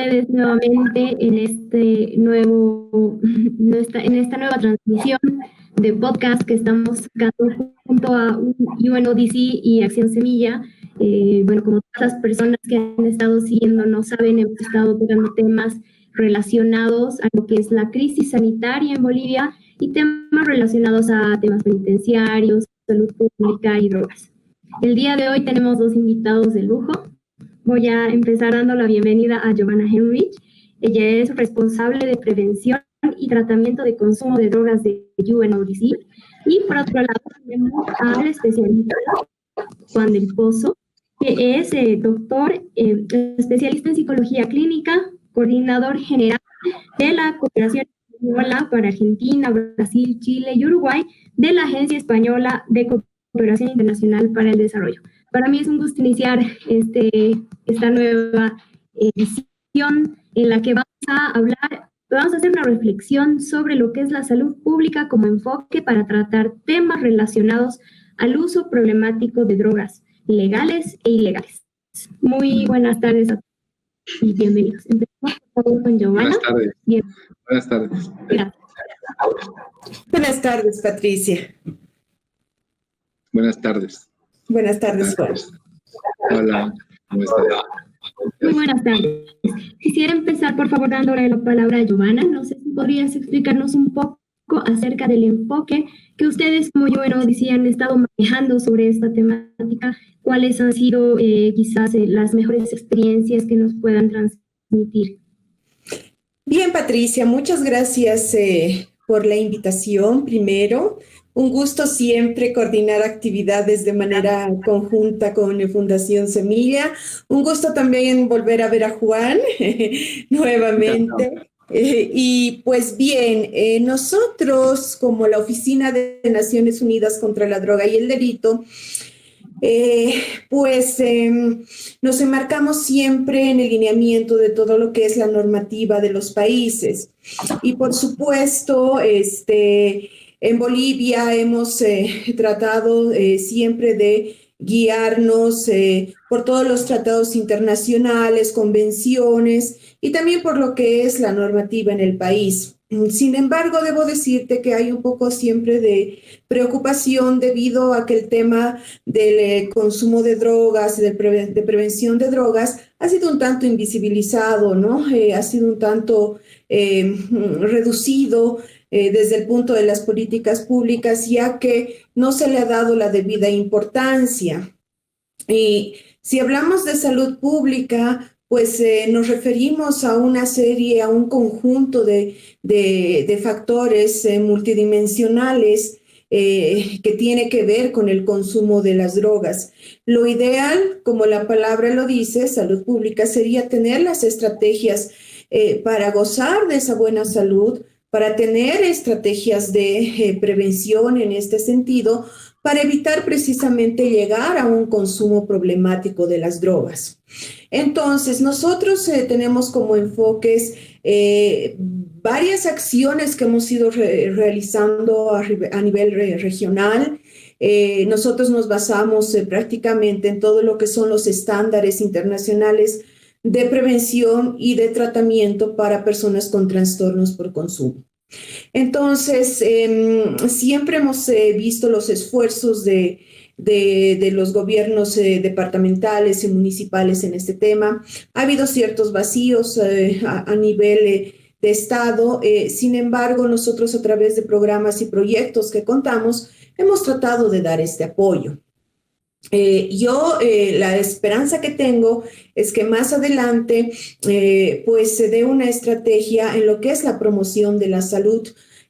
ustedes nuevamente en en esta nueva transmisión de podcast que estamos sacando junto a UNODC y Acción Semilla. Bueno, como todas las personas que han estado siguiéndonos saben, hemos estado tocando temas relacionados a lo que es la crisis sanitaria en Bolivia y temas relacionados a temas penitenciarios, salud pública y drogas. El día de hoy tenemos dos invitados de lujo. Voy a empezar dando la bienvenida a Giovanna Henrich. Ella es responsable de prevención y tratamiento de consumo de drogas de UNODC. Y por otro lado tenemos al especialista Juan del Pozo, que es doctor, especialista en psicología clínica, coordinador general de la Cooperación Española para Argentina, Brasil, Chile y Uruguay de la Agencia Española de Cooperación Internacional para el Desarrollo. Para mí es un gusto iniciar esta nueva edición en la que vamos a hacer una reflexión sobre lo que es la salud pública como enfoque para tratar temas relacionados al uso problemático de drogas legales e ilegales. Muy buenas tardes a todos y bienvenidos. Empezamos por favor con Giovanna. Buenas tardes. Bien. Buenas tardes. Gracias. Buenas tardes, Patricia. Buenas tardes. Buenas tardes, Juan. Hola, ¿cómo estás? Muy buenas tardes. Quisiera empezar, por favor, dándole la palabra a Giovanna. No sé si podrías explicarnos un poco acerca del enfoque que ustedes, como UNODC, han estado manejando sobre esta temática. ¿Cuáles han sido quizás las mejores experiencias que nos puedan transmitir? Bien, Patricia, muchas gracias por la invitación, primero. Un gusto siempre coordinar actividades de manera conjunta con Fundación Semilla. Un gusto también volver a ver a Juan nuevamente. Y pues bien, nosotros como la Oficina de Naciones Unidas contra la Droga y el Delito, nos enmarcamos siempre en el lineamiento de todo lo que es la normativa de los países. Y por supuesto, en Bolivia hemos tratado siempre de guiarnos por todos los tratados internacionales, convenciones y también por lo que es la normativa en el país. Sin embargo, debo decirte que hay un poco siempre de preocupación debido a que el tema del consumo de drogas, de prevención de drogas, ha sido un tanto invisibilizado, ¿no? Ha sido un tanto reducido desde el punto de las políticas públicas, ya que no se le ha dado la debida importancia. Y si hablamos de salud pública, pues nos referimos a una serie, a un conjunto de factores multidimensionales que tiene que ver con el consumo de las drogas. Lo ideal, como la palabra lo dice, salud pública, sería tener las estrategias para gozar de esa buena salud, para tener estrategias de prevención en este sentido, para evitar precisamente llegar a un consumo problemático de las drogas. Entonces, nosotros tenemos como enfoques varias acciones que hemos ido realizando a nivel regional. Nosotros nos basamos prácticamente en todo lo que son los estándares internacionales de prevención y de tratamiento para personas con trastornos por consumo. Entonces, siempre hemos visto los esfuerzos de los gobiernos departamentales y municipales en este tema. Ha habido ciertos vacíos a nivel de Estado. Sin embargo, nosotros a través de programas y proyectos que contamos, hemos tratado de dar este apoyo. La esperanza que tengo es que más adelante pues se dé una estrategia en lo que es la promoción de la salud,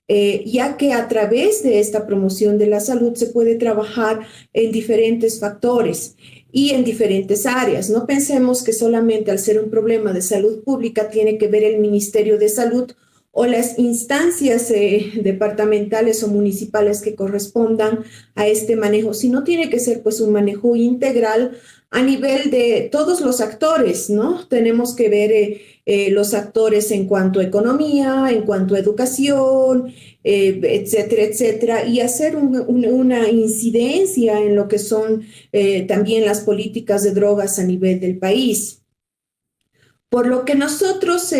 ya que a través de esta promoción de la salud se puede trabajar en diferentes factores y en diferentes áreas. No pensemos que solamente al ser un problema de salud pública tiene que ver el Ministerio de Salud o las instancias departamentales o municipales que correspondan a este manejo, sino tiene que ser pues un manejo integral a nivel de todos los actores, ¿no? Tenemos que ver los actores en cuanto a economía, en cuanto a educación, etcétera, etcétera, y hacer una incidencia en lo que son también las políticas de drogas a nivel del país. Por lo que nosotros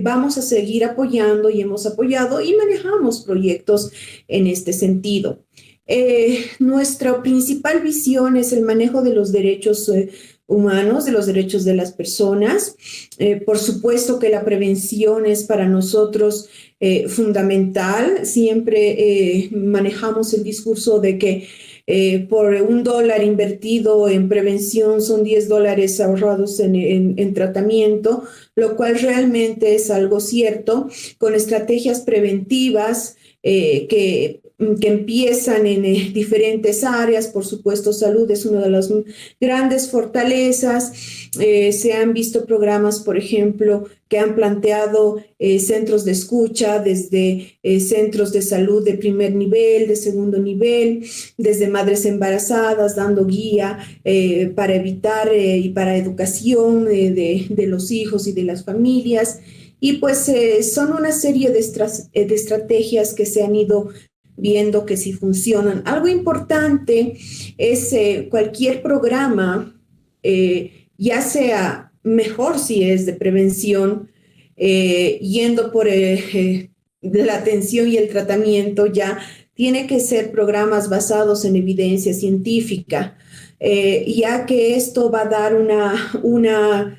vamos a seguir apoyando y hemos apoyado y manejamos proyectos en este sentido. Nuestra principal visión es el manejo de los derechos humanos, de los derechos de las personas. Por supuesto que la prevención es para nosotros fundamental. Siempre manejamos el discurso de que por $1 invertido en prevención son $10 ahorrados en tratamiento, lo cual realmente es algo cierto, con estrategias preventivas que empiezan en diferentes áreas. Por supuesto, salud es una de las grandes fortalezas. Se han visto programas, por ejemplo, que han planteado centros de escucha, desde centros de salud de primer nivel, de segundo nivel, desde madres embarazadas, dando guía para evitar y para educación de los hijos y de las familias. Y pues son una serie de estrategias que se han ido viendo que sí funcionan. Algo importante es cualquier programa, ya sea mejor si es de prevención, yendo por la atención y el tratamiento, ya tiene que ser programas basados en evidencia científica, ya que esto va a dar una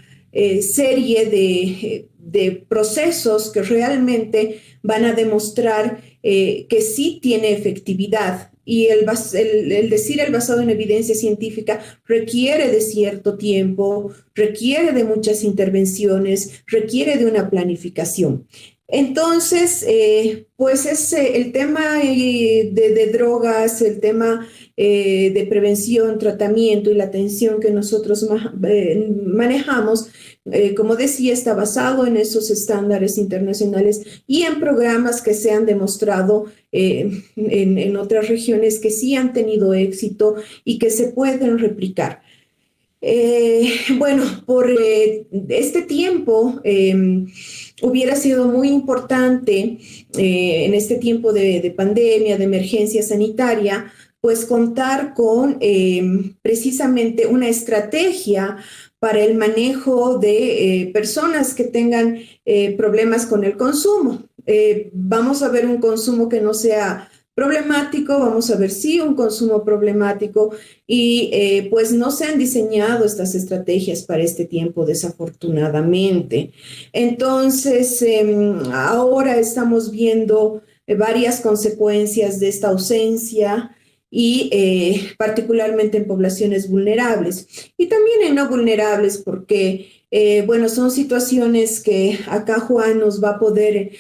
serie de procesos que realmente van a demostrar que sí tiene efectividad. Y el decir el basado en evidencia científica requiere de cierto tiempo, requiere de muchas intervenciones, requiere de una planificación. Entonces, pues es el tema de drogas, el tema de prevención, tratamiento y la atención que nosotros manejamos, como decía, está basado en esos estándares internacionales y en programas que se han demostrado en otras regiones que sí han tenido éxito y que se pueden replicar. Bueno, por este tiempo hubiera sido muy importante en este tiempo de pandemia, de emergencia sanitaria, pues contar con precisamente una estrategia para el manejo de personas que tengan problemas con el consumo. Vamos a ver un consumo que no sea problemático, vamos a ver sí un consumo problemático y pues no se han diseñado estas estrategias para este tiempo, desafortunadamente. Entonces, ahora estamos viendo varias consecuencias de esta ausencia y particularmente en poblaciones vulnerables y también en no vulnerables porque bueno, son situaciones que acá Juan nos va a poder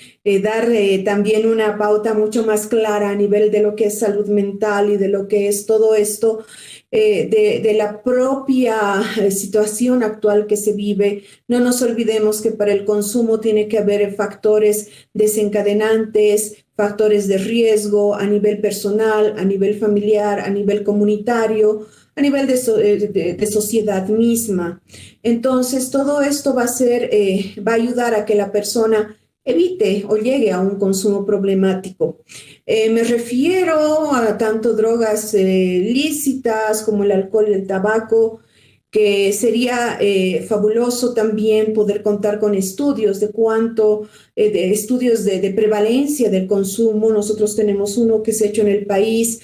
dar también una pauta mucho más clara a nivel de lo que es salud mental y de lo que es todo esto, de la propia situación actual que se vive. No nos olvidemos que para el consumo tiene que haber factores desencadenantes, factores de riesgo a nivel personal, a nivel familiar, a nivel comunitario, a nivel de sociedad misma. Entonces, todo esto va a ayudar a que la persona evite o llegue a un consumo problemático. Me refiero a tanto drogas lícitas como el alcohol y el tabaco, que sería fabuloso también poder contar con estudios de cuánto, de estudios de prevalencia del consumo. Nosotros tenemos uno que se ha hecho en el país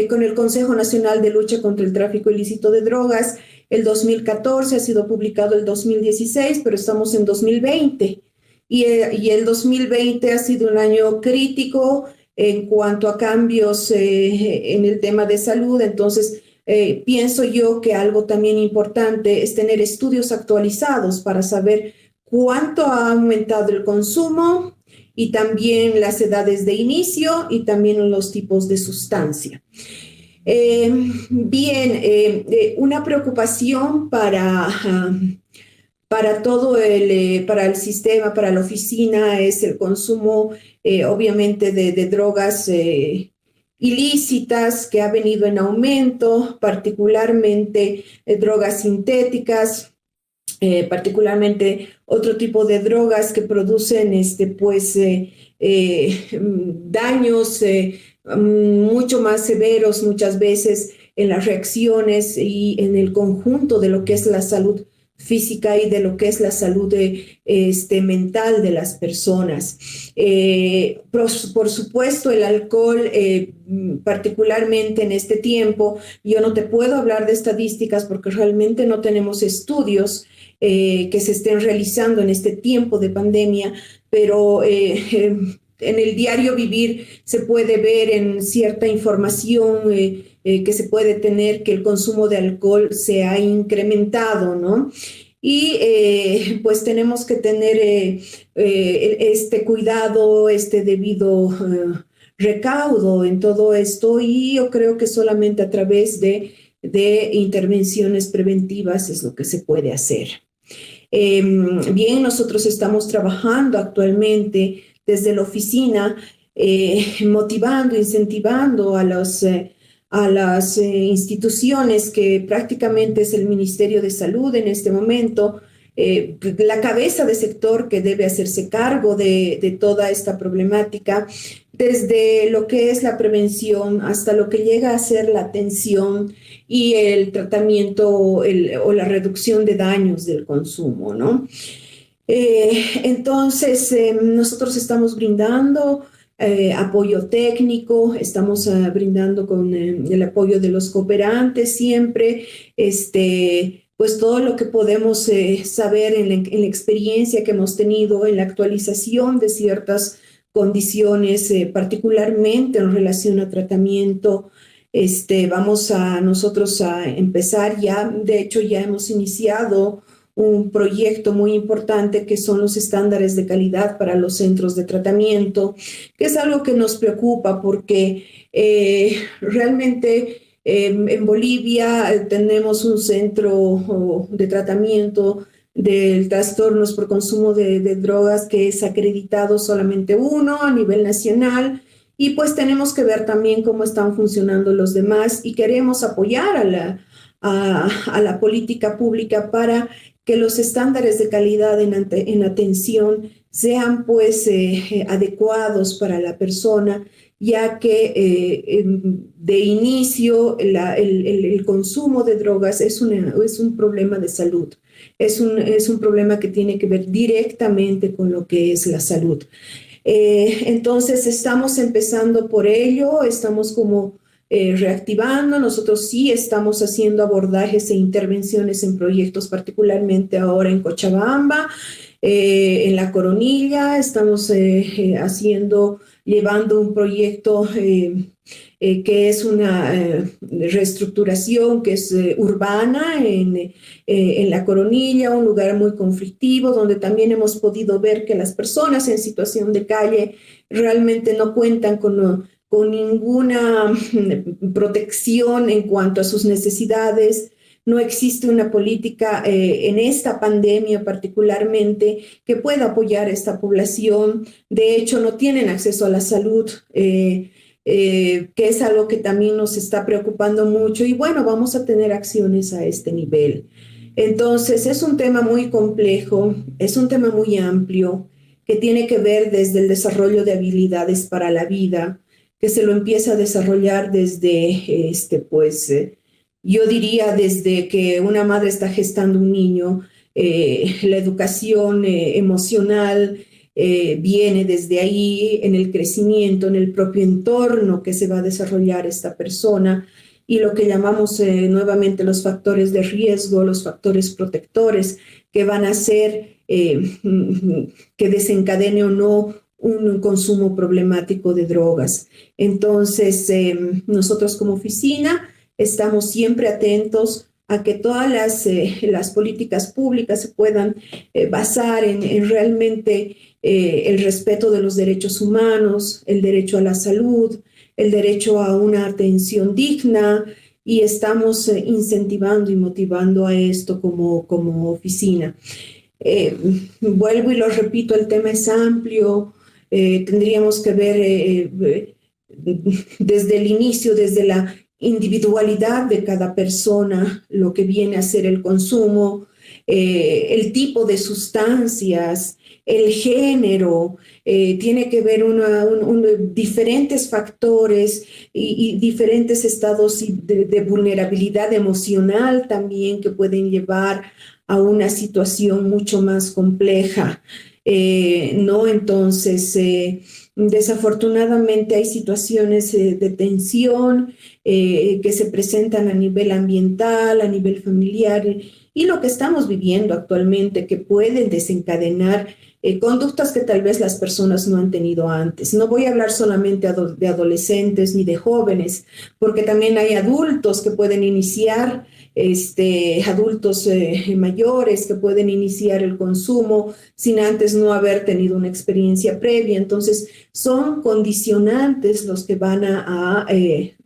con el Consejo Nacional de Lucha contra el Tráfico Ilícito de Drogas. El 2014 ha sido publicado el 2016, pero estamos en 2020. Y el 2020 ha sido un año crítico en cuanto a cambios en el tema de salud. Entonces, pienso yo que algo también importante es tener estudios actualizados para saber cuánto ha aumentado el consumo y también las edades de inicio y también los tipos de sustancia. Una preocupación para todo para el sistema, para la oficina, es el consumo, obviamente, de drogas ilícitas que ha venido en aumento, particularmente drogas sintéticas, particularmente otro tipo de drogas que producen daños mucho más severos muchas veces en las reacciones y en el conjunto de lo que es la salud física y de lo que es la salud mental de las personas. Por supuesto, el alcohol, particularmente en este tiempo, yo no te puedo hablar de estadísticas porque realmente no tenemos estudios que se estén realizando en este tiempo de pandemia, pero en el diario vivir se puede ver en cierta información que se puede tener que el consumo de alcohol se ha incrementado, ¿no? Y pues tenemos que tener este cuidado, este debido recaudo en todo esto, y yo creo que solamente a través de intervenciones preventivas es lo que se puede hacer. Bien, nosotros estamos trabajando actualmente desde la oficina, motivando, incentivando a las instituciones que prácticamente es el Ministerio de Salud en este momento, la cabeza de sector que debe hacerse cargo de toda esta problemática, desde lo que es la prevención hasta lo que llega a ser la atención y el tratamiento o la reducción de daños del consumo, ¿no? Entonces, nosotros estamos brindando apoyo técnico, estamos brindando con el apoyo de los cooperantes siempre, pues todo lo que podemos saber en la experiencia que hemos tenido, en la actualización de ciertas condiciones, particularmente en relación a tratamiento. Vamos nosotros a empezar ya, de hecho ya hemos iniciado un proyecto muy importante que son los estándares de calidad para los centros de tratamiento, que es algo que nos preocupa porque realmente en Bolivia tenemos un centro de tratamiento de trastornos por consumo de drogas que es acreditado solamente uno a nivel nacional, y pues tenemos que ver también cómo están funcionando los demás, y queremos apoyar a la política pública para que los estándares de calidad en atención sean pues adecuados para la persona, ya que de inicio el consumo de drogas es un problema de salud, es un problema que tiene que ver directamente con lo que es la salud. Entonces estamos empezando por ello, estamos como reactivando. Nosotros sí estamos haciendo abordajes e intervenciones en proyectos, particularmente ahora en Cochabamba, en La Coronilla, estamos llevando un proyecto que es una reestructuración que es urbana en La Coronilla, un lugar muy conflictivo, donde también hemos podido ver que las personas en situación de calle realmente no cuentan con ninguna protección en cuanto a sus necesidades. No existe una política en esta pandemia particularmente que pueda apoyar a esta población. De hecho, no tienen acceso a la salud, que es algo que también nos está preocupando mucho. Y bueno, vamos a tener acciones a este nivel. Entonces, es un tema muy complejo, es un tema muy amplio, que tiene que ver desde el desarrollo de habilidades para la vida, que se lo empieza a desarrollar desde, yo diría desde que una madre está gestando un niño, la educación emocional viene desde ahí, en el crecimiento, en el propio entorno que se va a desarrollar esta persona, y lo que llamamos nuevamente los factores de riesgo, los factores protectores, que van a hacer que desencadene o no un consumo problemático de drogas. Entonces, nosotros como oficina estamos siempre atentos a que todas las políticas públicas se puedan basar en realmente el respeto de los derechos humanos, el derecho a la salud, el derecho a una atención digna, y estamos incentivando y motivando a esto como oficina. Vuelvo y lo repito, el tema es amplio. Tendríamos que ver desde el inicio, desde la individualidad de cada persona, lo que viene a ser el consumo, el tipo de sustancias, el género, tiene que ver diferentes factores y diferentes estados de vulnerabilidad emocional también que pueden llevar a una situación mucho más compleja, ¿no? Entonces, desafortunadamente hay situaciones de tensión que se presentan a nivel ambiental, a nivel familiar, y lo que estamos viviendo actualmente que pueden desencadenar conductas que tal vez las personas no han tenido antes. No voy a hablar solamente de adolescentes ni de jóvenes, porque también hay adultos que pueden iniciar, adultos mayores que pueden iniciar el consumo sin antes no haber tenido una experiencia previa. Entonces, son condicionantes los que van a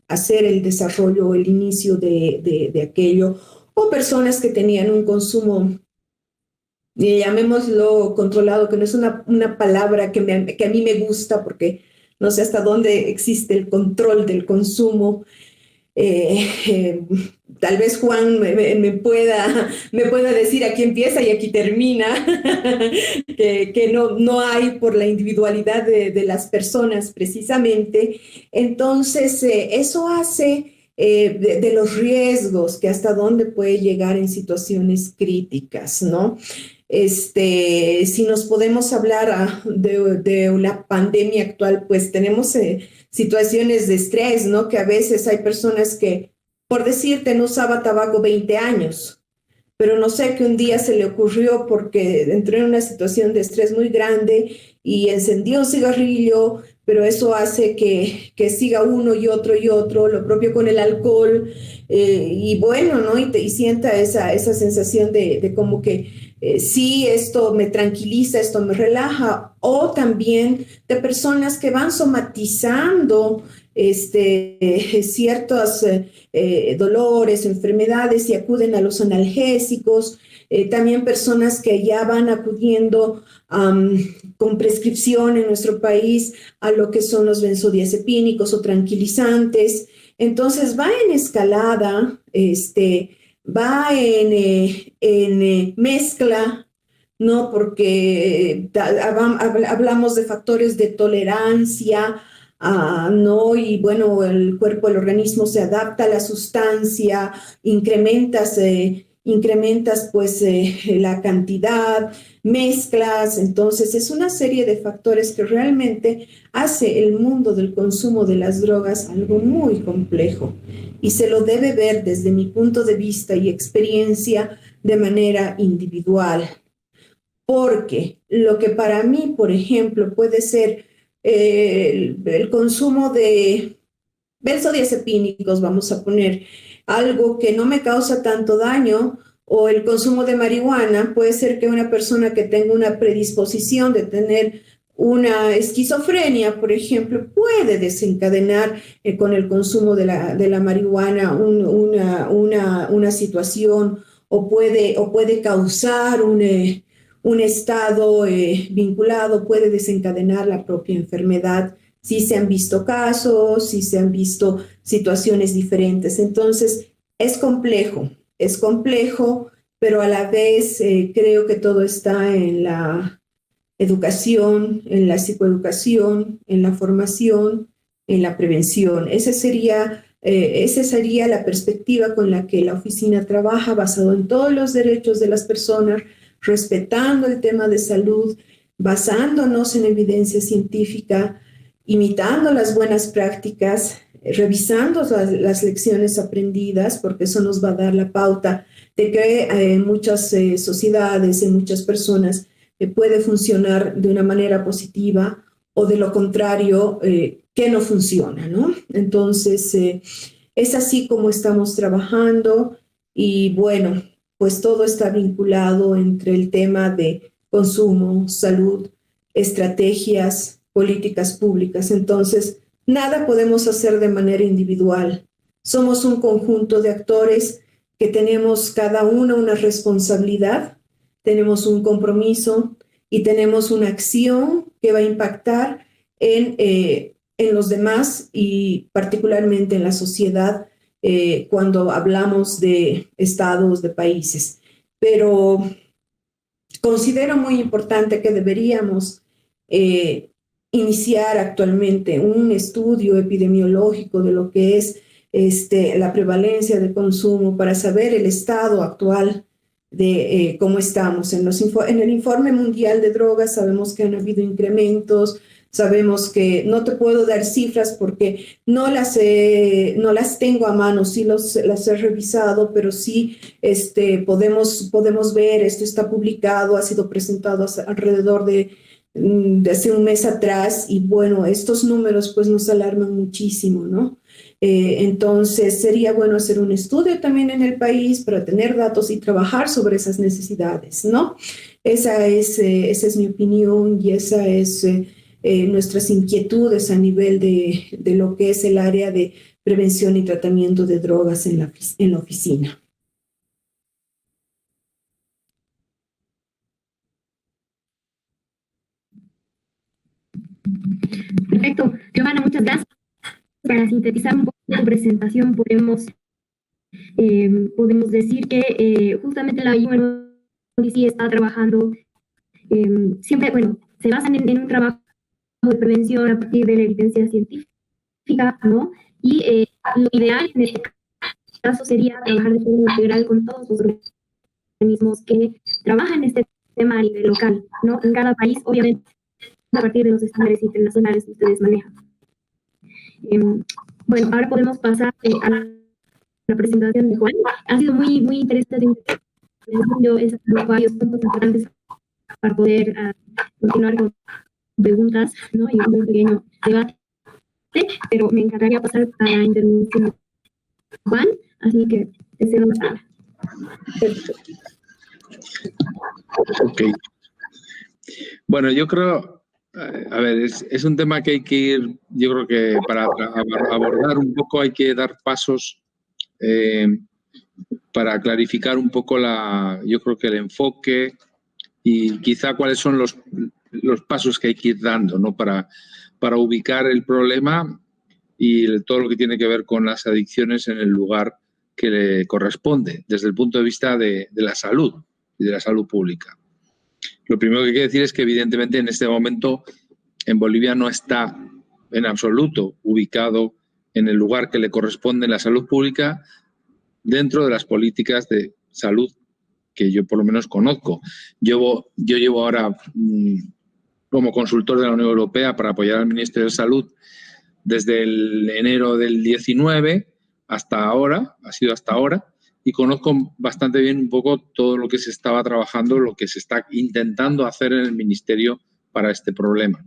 hacer el desarrollo o el inicio de aquello, o personas que tenían un consumo, llamémoslo controlado, que no es una palabra que a mí me gusta porque no sé hasta dónde existe el control del consumo. Tal vez Juan me pueda decir aquí empieza y aquí termina, que no hay por la individualidad de las personas precisamente. Entonces, eso hace de los riesgos, que hasta dónde puede llegar en situaciones críticas, ¿no? Si nos podemos hablar de una pandemia actual, pues tenemos situaciones de estrés, ¿no? Que a veces hay personas que, por decirte, no usaba tabaco 20 años, pero no sé, que un día se le ocurrió porque entró en una situación de estrés muy grande y encendió un cigarrillo, pero eso hace que siga uno y otro, lo propio con el alcohol, y bueno, ¿no? Y sienta esa sensación de como que sí, esto me tranquiliza, esto me relaja, o también de personas que van somatizando ciertos dolores, enfermedades y acuden a los analgésicos. También personas que ya van acudiendo con prescripción en nuestro país a lo que son los benzodiazepínicos o tranquilizantes. Entonces va en escalada, va en mezcla, ¿no? Porque hablamos de factores de tolerancia, ¿no? Y bueno, el cuerpo, el organismo se adapta a la sustancia, incrementas pues la cantidad, mezclas. Entonces es una serie de factores que realmente hace el mundo del consumo de las drogas algo muy complejo, y se lo debe ver desde mi punto de vista y experiencia de manera individual, porque lo que para mí, por ejemplo, puede ser el consumo de benzodiazepínicos, vamos a poner algo que no me causa tanto daño, o el consumo de marihuana, puede ser que una persona que tenga una predisposición de tener una esquizofrenia, por ejemplo, puede desencadenar con el consumo de la marihuana una situación, o puede causar un estado vinculado, puede desencadenar la propia enfermedad. Sí se han visto casos, sí se han visto situaciones diferentes. Entonces, es complejo, pero a la vez creo que todo está en la educación, en la psicoeducación, en la formación, en la prevención. Esa sería la perspectiva con la que la oficina trabaja, basado en todos los derechos de las personas, respetando el tema de salud, basándonos en evidencia científica, imitando las buenas prácticas, revisando las lecciones aprendidas, porque eso nos va a dar la pauta de que en muchas sociedades, en muchas personas, puede funcionar de una manera positiva, o de lo contrario, que no funciona, ¿no? Entonces, es así como estamos trabajando, y bueno, pues todo está vinculado entre el tema de consumo, salud, estrategias, políticas públicas. Entonces, nada podemos hacer de manera individual. Somos un conjunto de actores que tenemos cada uno una responsabilidad, tenemos un compromiso y tenemos una acción que va a impactar en los demás, y particularmente en la sociedad, cuando hablamos de estados, de países. Pero considero muy importante que deberíamos iniciar actualmente un estudio epidemiológico de lo que es la prevalencia de consumo, para saber el estado actual de cómo estamos. En el informe mundial de drogas sabemos que han habido incrementos, sabemos que no te puedo dar cifras porque no las tengo a mano, sí las he revisado, pero sí podemos ver, esto está publicado, ha sido presentado alrededor de hace un mes atrás y bueno, estos números pues nos alarman muchísimo, ¿no? Entonces sería bueno hacer un estudio también en el país para tener datos y trabajar sobre esas necesidades, ¿no? Esa es mi opinión y esa es nuestras inquietudes a nivel de lo que es el área de prevención y tratamiento de drogas en la oficina. Perfecto. Giovanna, muchas gracias. Para sintetizar un poco la presentación, podemos decir que justamente la UNODC está trabajando siempre, bueno, se basan en un trabajo de prevención a partir de la evidencia científica, ¿no? Y lo ideal en este caso sería trabajar de forma integral con todos los organismos que trabajan este tema a nivel local, ¿no? En cada país, obviamente, a partir de los estándares internacionales que ustedes manejan. Bueno, ahora podemos pasar a la presentación de Juan. Ha sido muy, muy interesante. Yo he sacado varios puntos importantes para poder continuar con preguntas, ¿no? Y un pequeño debate, pero me encantaría pasar a la intervención de Juan, así que te cedo la palabra. Ok. Bueno, yo creo, a ver, es un tema que hay que ir, yo creo que para abordar un poco hay que dar pasos para clarificar un poco yo creo que el enfoque y quizá cuáles son los pasos que hay que ir dando, ¿no? Para ubicar el problema y todo lo que tiene que ver con las adicciones en el lugar que le corresponde, desde el punto de vista de la salud y de la salud pública. Lo primero que hay que decir es que evidentemente en este momento en Bolivia no está en absoluto ubicado en el lugar que le corresponde en la salud pública dentro de las políticas de salud que yo por lo menos conozco. Yo llevo ahora como consultor de la Unión Europea para apoyar al Ministerio de Salud desde el enero del 19 hasta ahora, ha sido hasta ahora, y conozco bastante bien un poco todo lo que se estaba trabajando, lo que se está intentando hacer en el Ministerio para este problema.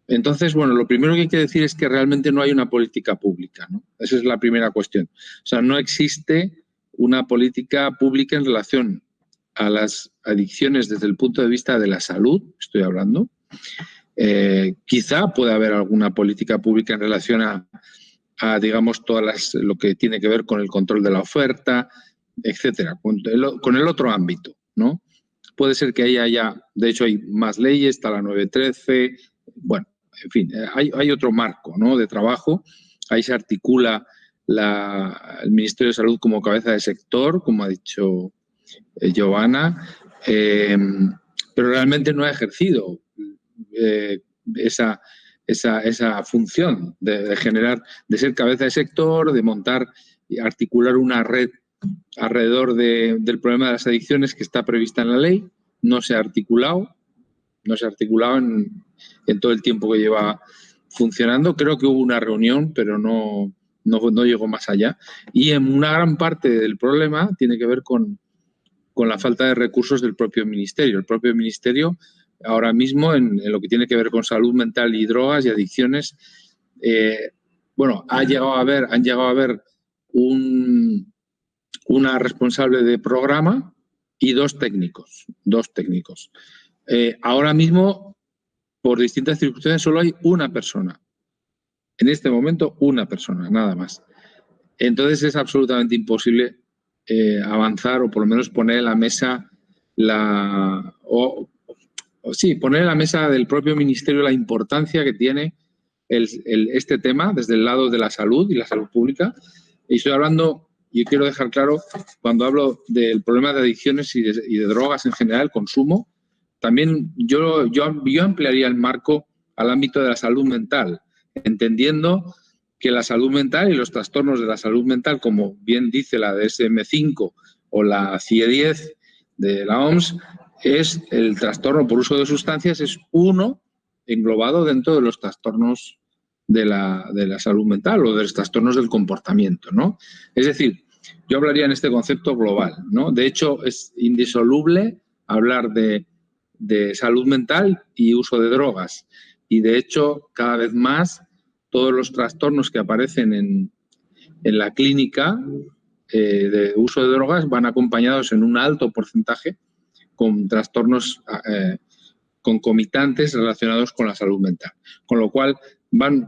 Entonces, bueno, lo primero que hay que decir es que realmente no hay una política pública, ¿no? Esa es la primera cuestión. O sea, no existe una política pública en relación a las adicciones desde el punto de vista de la salud, estoy hablando. Quizá pueda haber alguna política pública en relación a digamos, lo que tiene que ver con el control de la oferta, etcétera, con el otro ámbito, ¿no? Puede ser que ahí haya, de hecho hay más leyes, está la 913, bueno, en fin, hay otro marco, ¿no?, de trabajo. Ahí se articula el Ministerio de Salud como cabeza de sector, como ha dicho Giovanna, pero realmente no ha ejercido esa función de generar, de ser cabeza de sector, de montar y articular una red alrededor del problema de las adicciones que está prevista en la ley. No se ha articulado en todo el tiempo que lleva funcionando. Creo que hubo una reunión, pero no llegó más allá. Y en una gran parte del problema tiene que ver con la falta de recursos del propio ministerio. El propio ministerio, ahora mismo, en lo que tiene que ver con salud mental y drogas y adicciones, han llegado a haber una responsable de programa y dos técnicos. Ahora mismo, por distintas circunstancias, solo hay una persona. En este momento, una persona, nada más. Entonces es absolutamente imposible avanzar o por lo menos poner en la mesa poner en la mesa del propio ministerio la importancia que tiene este tema desde el lado de la salud y la salud pública. Y estoy hablando, y quiero dejar claro, cuando hablo del problema de adicciones y de drogas en general, consumo, también yo ampliaría el marco al ámbito de la salud mental, entendiendo que la salud mental y los trastornos de la salud mental, como bien dice la DSM-5 o la CIE-10 de la OMS, es el trastorno por uso de sustancias, es uno englobado dentro de los trastornos de la salud mental o de los trastornos del comportamiento, ¿no? Es decir, yo hablaría en este concepto global, ¿no? De hecho, es indisoluble hablar de salud mental y uso de drogas. Y, de hecho, cada vez más todos los trastornos que aparecen en la clínica de uso de drogas van acompañados en un alto porcentaje con trastornos concomitantes relacionados con la salud mental. Con lo cual,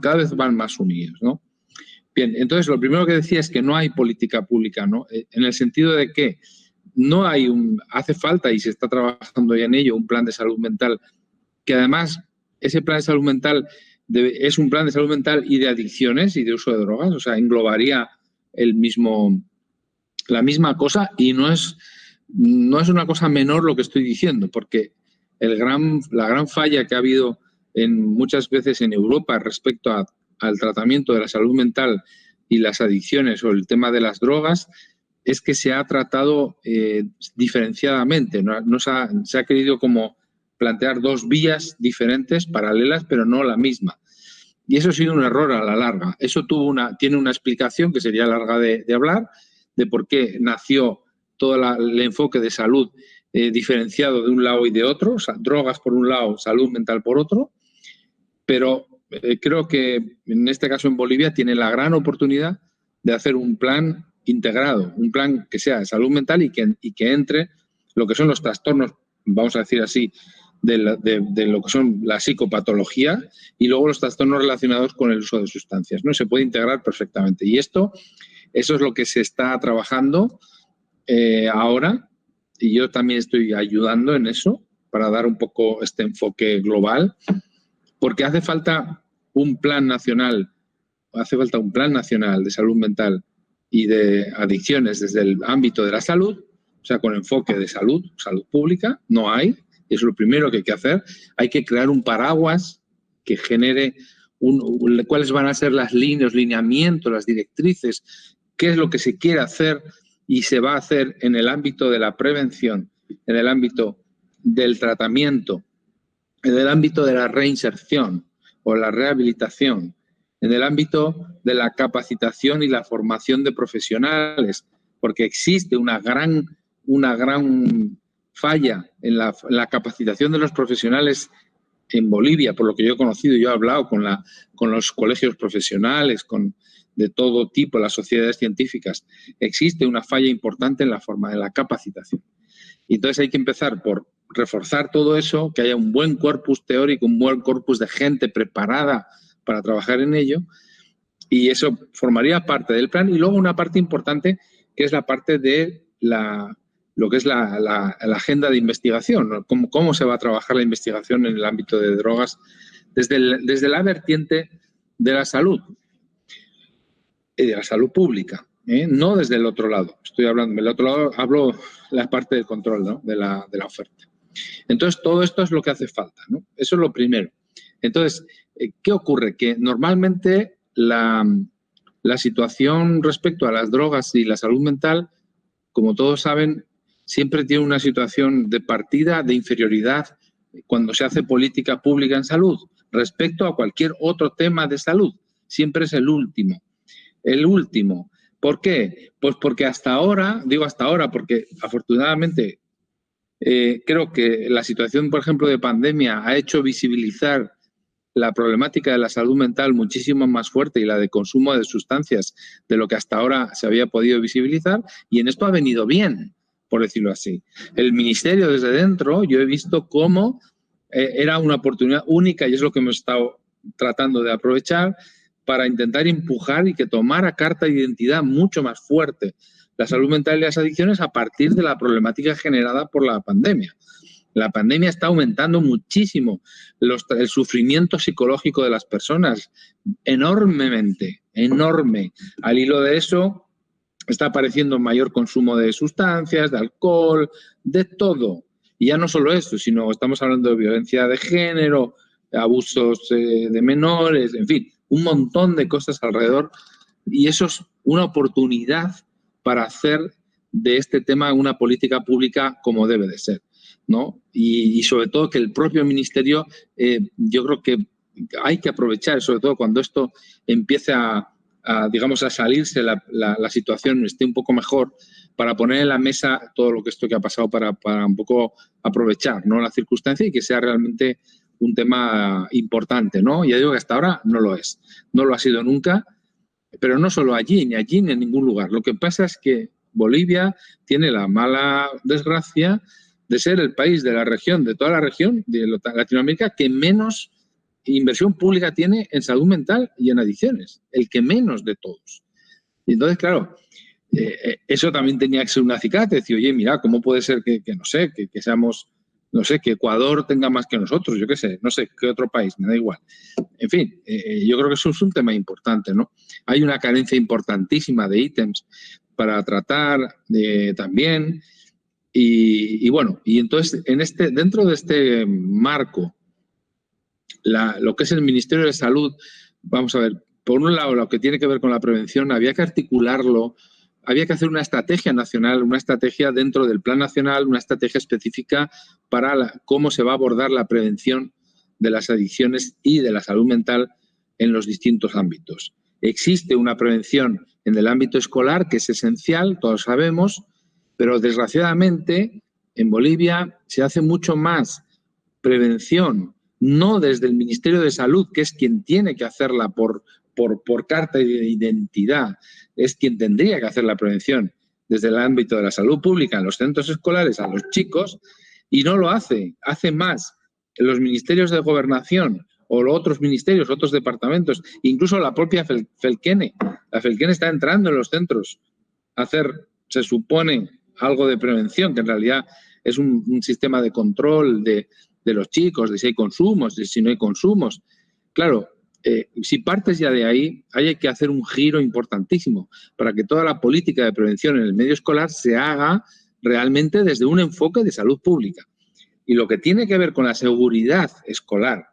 cada vez van más unidos, ¿no? Bien, entonces lo primero que decía es que no hay política pública, ¿no? En el sentido de que no hay hace falta, y se está trabajando ya en ello, un plan de salud mental, que además ese plan de salud mental es un plan de salud mental y de adicciones y de uso de drogas, o sea, englobaría la misma cosa, y no es una cosa menor lo que estoy diciendo, porque la gran falla que ha habido muchas veces en Europa respecto al tratamiento de la salud mental y las adicciones o el tema de las drogas es que se ha tratado diferenciadamente, ¿no? Se ha querido como plantear dos vías diferentes, paralelas, pero no la misma. Y eso ha sido un error a la larga. Eso tiene una explicación que sería larga de hablar, de por qué nació todo el enfoque de salud diferenciado de un lado y de otro, o sea, drogas por un lado, salud mental por otro, pero creo que en este caso en Bolivia tiene la gran oportunidad de hacer un plan integrado, un plan que sea de salud mental y que entre lo que son los trastornos, vamos a decir así, de lo que son la psicopatología y luego los trastornos relacionados con el uso de sustancias, ¿no? Se puede integrar perfectamente. Y eso es lo que se está trabajando ahora, y yo también estoy ayudando en eso para dar un poco este enfoque global, porque hace falta un plan nacional de salud mental y de adicciones desde el ámbito de la salud, o sea, con enfoque de salud pública. No hay, es lo primero que hay que hacer. Hay que crear un paraguas que genere cuáles van a ser las líneas, los lineamientos, las directrices, qué es lo que se quiere hacer y se va a hacer en el ámbito de la prevención, en el ámbito del tratamiento, en el ámbito de la reinserción o la rehabilitación, en el ámbito de la capacitación y la formación de profesionales, porque existe una gran falla en la capacitación de los profesionales en Bolivia, por lo que yo he conocido. Yo he hablado con los colegios profesionales, de todo tipo, las sociedades científicas. Existe una falla importante en la forma de la capacitación. Y entonces hay que empezar por reforzar todo eso, que haya un buen corpus teórico, un buen corpus de gente preparada para trabajar en ello, y eso formaría parte del plan. Y luego una parte importante, que es la parte de lo que es la agenda de investigación, ¿no? Cómo se va a trabajar la investigación en el ámbito de drogas desde la vertiente de la salud y de la salud pública, no desde el otro lado. Estoy hablando del otro lado, hablo la parte del control, ¿no? de la oferta. Entonces, todo esto es lo que hace falta, ¿no? Eso es lo primero. Entonces, ¿qué ocurre? Que normalmente la situación respecto a las drogas y la salud mental, como todos saben, siempre tiene una situación de partida de inferioridad cuando se hace política pública en salud respecto a cualquier otro tema de salud. Siempre es el último. El último. ¿Por qué? Pues porque hasta ahora, digo hasta ahora porque afortunadamente creo que la situación, por ejemplo, de pandemia ha hecho visibilizar la problemática de la salud mental muchísimo más fuerte y la de consumo de sustancias de lo que hasta ahora se había podido visibilizar, y en esto ha venido bien, por decirlo así. El Ministerio desde dentro, yo he visto cómo era una oportunidad única, y es lo que hemos estado tratando de aprovechar para intentar empujar y que tomara carta de identidad mucho más fuerte la salud mental y las adicciones a partir de la problemática generada por la pandemia. La pandemia está aumentando muchísimo el sufrimiento psicológico de las personas, enormemente, enorme. Al hilo de eso, está apareciendo mayor consumo de sustancias, de alcohol, de todo. Y ya no solo esto, sino estamos hablando de violencia de género, abusos de menores, en fin, un montón de cosas alrededor. Y eso es una oportunidad para hacer de este tema una política pública como debe de ser, ¿no? Y sobre todo que el propio ministerio, yo creo que hay que aprovechar, sobre todo cuando esto empiece digamos, a salirse la situación, esté un poco mejor, para poner en la mesa todo lo que esto que ha pasado para un poco aprovechar, ¿no?, la circunstancia y que sea realmente un tema importante, ¿no? Ya digo que hasta ahora no lo es, no lo ha sido nunca, pero no solo allí, ni en ningún lugar. Lo que pasa es que Bolivia tiene la mala desgracia de ser el país de la región, de toda la región de Latinoamérica, que menos inversión pública tiene en salud mental y en adicciones, el que menos de todos. Y entonces, claro, eso también tenía que ser un acicate, decir, oye, mira, ¿cómo puede ser que no sé, que seamos, no sé, que Ecuador tenga más que nosotros? Yo qué sé, no sé, qué otro país, me da igual. En fin, yo creo que eso es un tema importante, ¿no? Hay una carencia importantísima de ítems para tratar también. Y bueno, y entonces dentro de este marco, lo que es el Ministerio de Salud, vamos a ver, por un lado, lo que tiene que ver con la prevención, había que articularlo, había que hacer una estrategia nacional, una estrategia dentro del Plan Nacional, una estrategia específica para cómo se va a abordar la prevención de las adicciones y de la salud mental en los distintos ámbitos. Existe una prevención en el ámbito escolar que es esencial, todos sabemos, pero desgraciadamente en Bolivia se hace mucho más prevención, no desde el Ministerio de Salud, que es quien tiene que hacerla por carta de identidad, es quien tendría que hacer la prevención desde el ámbito de la salud pública en los centros escolares a los chicos, y no lo hace más en los ministerios de gobernación o los otros ministerios, otros departamentos, incluso la propia Felquene. La Felquene está entrando en los centros a hacer, se supone, algo de prevención, que en realidad es un sistema de control de los chicos, de si hay consumos, de si no hay consumos. Claro, si partes ya de ahí, hay que hacer un giro importantísimo para que toda la política de prevención en el medio escolar se haga realmente desde un enfoque de salud pública. Y lo que tiene que ver con la seguridad escolar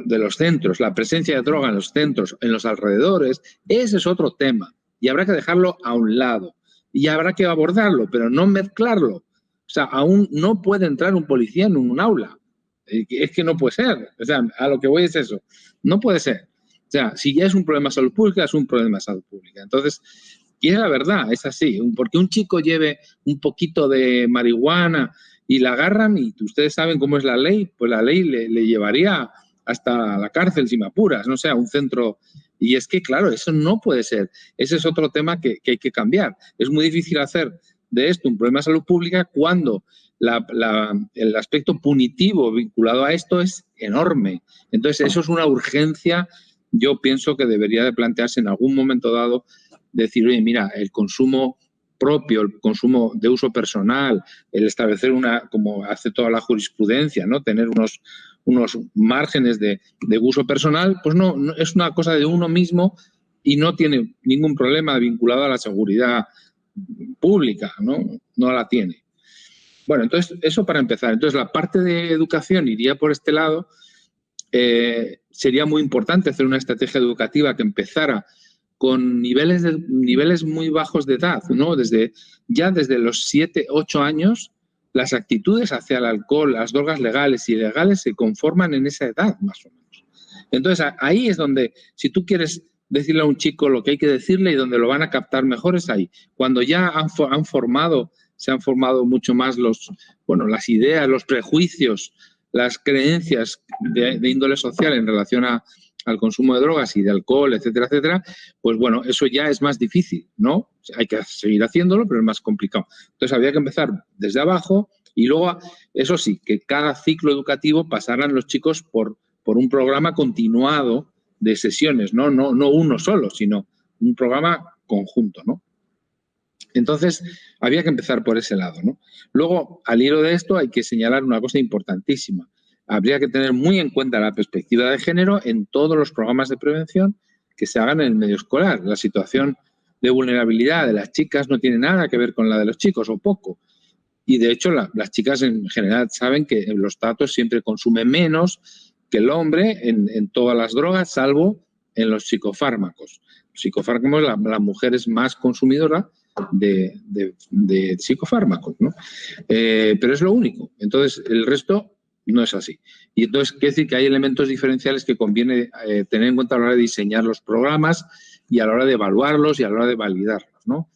de los centros, la presencia de droga en los centros, en los alrededores, ese es otro tema. Y habrá que dejarlo a un lado. Y habrá que abordarlo, pero no mezclarlo. O sea, aún no puede entrar un policía en un aula. Es que no puede ser. O sea, a lo que voy es eso. No puede ser. O sea, si ya es un problema de salud pública, es un problema de salud pública. Entonces, y es la verdad, es así. Porque un chico lleve un poquito de marihuana y la agarran, y ustedes saben cómo es la ley, pues la ley le llevaría hasta la cárcel, si me apuras, no sé, a un centro. Y es que, claro, eso no puede ser. Ese es otro tema que hay que cambiar. Es muy difícil hacer de esto un problema de salud pública cuando el aspecto punitivo vinculado a esto es enorme. Entonces, eso es una urgencia, yo pienso que debería de plantearse en algún momento dado, decir, oye, mira, el consumo propio, el consumo de uso personal, el establecer como hace toda la jurisprudencia, ¿no?, tener unos márgenes de uso personal, pues no es una cosa de uno mismo y no tiene ningún problema vinculado a la seguridad pública, no la tiene. Bueno, entonces, eso para empezar. Entonces, la parte de educación iría por este lado. Sería muy importante hacer una estrategia educativa que empezara con niveles muy bajos de edad, ¿no? Desde los 7, 8 años, las actitudes hacia el alcohol, las drogas legales y ilegales se conforman en esa edad, más o menos. Entonces, ahí es donde, si tú quieres decirle a un chico lo que hay que decirle y donde lo van a captar mejor, es ahí. Cuando ya se han formado mucho más las ideas, los prejuicios, las creencias de índole social en relación al consumo de drogas y de alcohol, etcétera, etcétera, pues bueno, eso ya es más difícil, ¿no? Hay que seguir haciéndolo, pero es más complicado. Entonces había que empezar desde abajo y luego, eso sí, que cada ciclo educativo pasaran los chicos por un programa continuado de sesiones, no uno solo, sino un programa conjunto, ¿no? Entonces, había que empezar por ese lado, ¿no? Luego, al hilo de esto, hay que señalar una cosa importantísima. Habría que tener muy en cuenta la perspectiva de género en todos los programas de prevención que se hagan en el medio escolar. La situación de vulnerabilidad de las chicas no tiene nada que ver con la de los chicos, o poco. Y, de hecho, las chicas en general saben que los datos siempre consumen menos que el hombre en todas las drogas, salvo en los psicofármacos. Los psicofármacos, la mujer es más consumidora, de psicofármacos, ¿no? Pero es lo único. Entonces, el resto no es así. Y entonces, quiere decir que hay elementos diferenciales que conviene tener en cuenta a la hora de diseñar los programas y a la hora de evaluarlos y a la hora de validarlos, ¿no?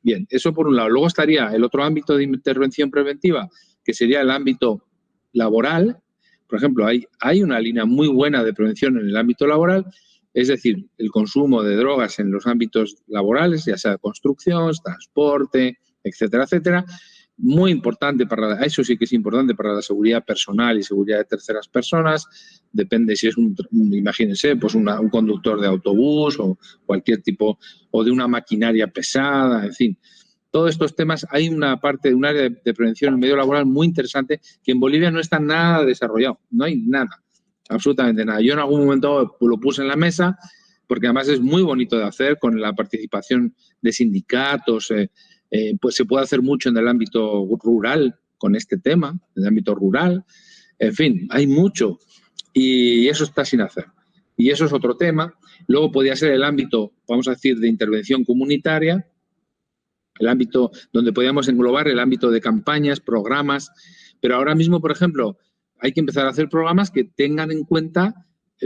Bien, eso por un lado. Luego estaría el otro ámbito de intervención preventiva, que sería el ámbito laboral. Por ejemplo, hay una línea muy buena de prevención en el ámbito laboral, es decir, el consumo de drogas en los ámbitos laborales, ya sea construcción, transporte, etcétera, etcétera. Muy importante eso sí que es importante para la seguridad personal y seguridad de terceras personas. Depende si es imagínense, pues un conductor de autobús o cualquier tipo, o de una maquinaria pesada, en fin. Todos estos temas, hay un área de prevención en el medio laboral muy interesante que en Bolivia no está nada desarrollado, no hay nada, absolutamente nada. Yo en algún momento lo puse en la mesa porque además es muy bonito de hacer con la participación de sindicatos, pues se puede hacer mucho en el ámbito rural con este tema, en el ámbito rural, en fin, hay mucho y eso está sin hacer. Y eso es otro tema. Luego podría ser el ámbito, vamos a decir, de intervención comunitaria, el ámbito donde podríamos englobar el ámbito de campañas, programas, pero ahora mismo, por ejemplo, hay que empezar a hacer programas que tengan en cuenta,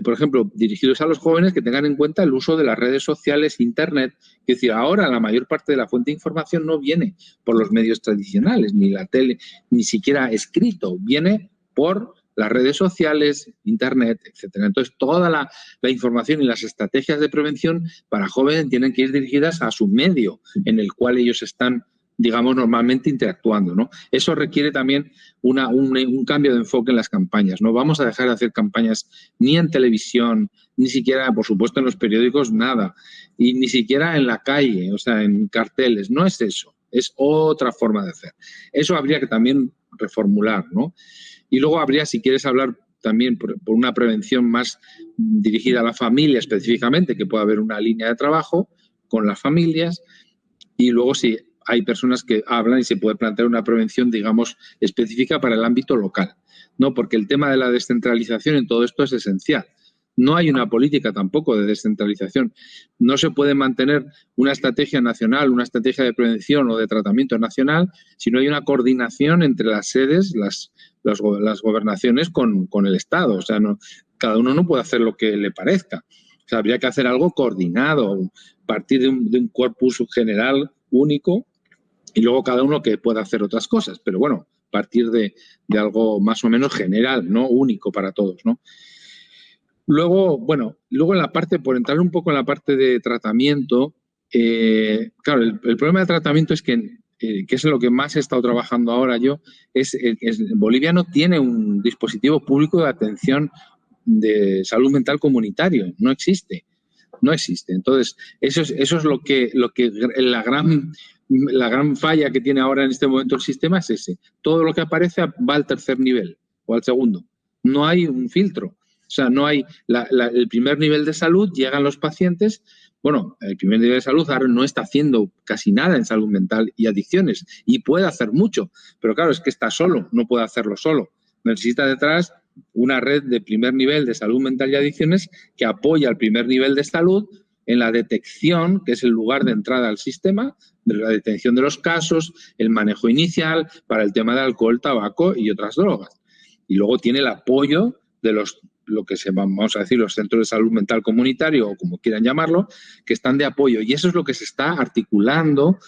por ejemplo, dirigidos a los jóvenes, que tengan en cuenta el uso de las redes sociales, Internet. Es decir, ahora la mayor parte de la fuente de información no viene por los medios tradicionales, ni la tele, ni siquiera escrito, viene por las redes sociales, Internet, etcétera. Entonces, toda la información y las estrategias de prevención para jóvenes tienen que ir dirigidas a su medio en el cual ellos están, digamos, normalmente interactuando, ¿no? Eso requiere también un cambio de enfoque en las campañas. No vamos a dejar de hacer campañas ni en televisión, ni siquiera, por supuesto, en los periódicos, nada. Y ni siquiera en la calle, o sea, en carteles. No es eso, es otra forma de hacer. Eso habría que también reformular, ¿no? Y luego habría, si quieres hablar también por una prevención más dirigida a la familia específicamente, que pueda haber una línea de trabajo con las familias. Y luego si hay personas que hablan y se puede plantear una prevención, digamos, específica para el ámbito local, ¿no? Porque el tema de la descentralización en todo esto es esencial. No hay una política tampoco de descentralización. No se puede mantener una estrategia nacional, una estrategia de prevención o de tratamiento nacional si no hay una coordinación entre las sedes, las gobernaciones con el Estado. O sea, cada uno no puede hacer lo que le parezca. O sea, habría que hacer algo coordinado, partir de un corpus general único y luego cada uno que pueda hacer otras cosas. Pero bueno, partir de algo más o menos general, no único para todos, ¿no? Luego en la parte, por entrar un poco en la parte de tratamiento, claro, el problema de tratamiento es que es lo que más he estado trabajando ahora yo, Bolivia no tiene un dispositivo público de atención de salud mental comunitario, no existe. Entonces, eso es lo que la gran falla que tiene ahora en este momento el sistema es ese. Todo lo que aparece va al tercer nivel o al segundo. No hay un filtro. O sea, no hay el primer nivel de salud, llegan los pacientes. Bueno, el primer nivel de salud ahora no está haciendo casi nada en salud mental y adicciones y puede hacer mucho, pero claro, es que está solo, no puede hacerlo solo. Necesita detrás una red de primer nivel de salud mental y adicciones que apoya al primer nivel de salud en la detección, que es el lugar de entrada al sistema, de la detección de los casos, el manejo inicial para el tema de alcohol, tabaco y otras drogas. Y luego tiene el apoyo de lo que vamos a decir, los centros de salud mental comunitario o como quieran llamarlo, que están de apoyo. Y eso es lo que se está articulando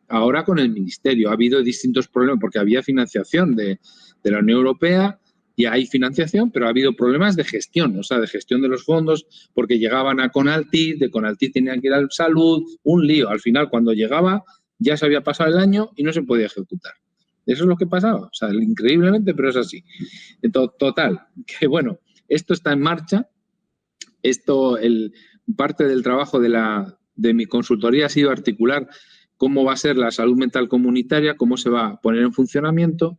ahora con el Ministerio. Ha habido distintos problemas porque había financiación de la Unión Europea y hay financiación, pero ha habido problemas de gestión, o sea, de gestión de los fondos, porque llegaban a Conaltit, de Conaltit tenían que ir a salud, un lío. Al final, cuando llegaba, ya se había pasado el año y no se podía ejecutar. Eso es lo que pasaba, o sea, increíblemente, pero es así. Entonces, total, que bueno, esto está en marcha. Parte del trabajo de mi consultoría ha sido articular cómo va a ser la salud mental comunitaria, cómo se va a poner en funcionamiento,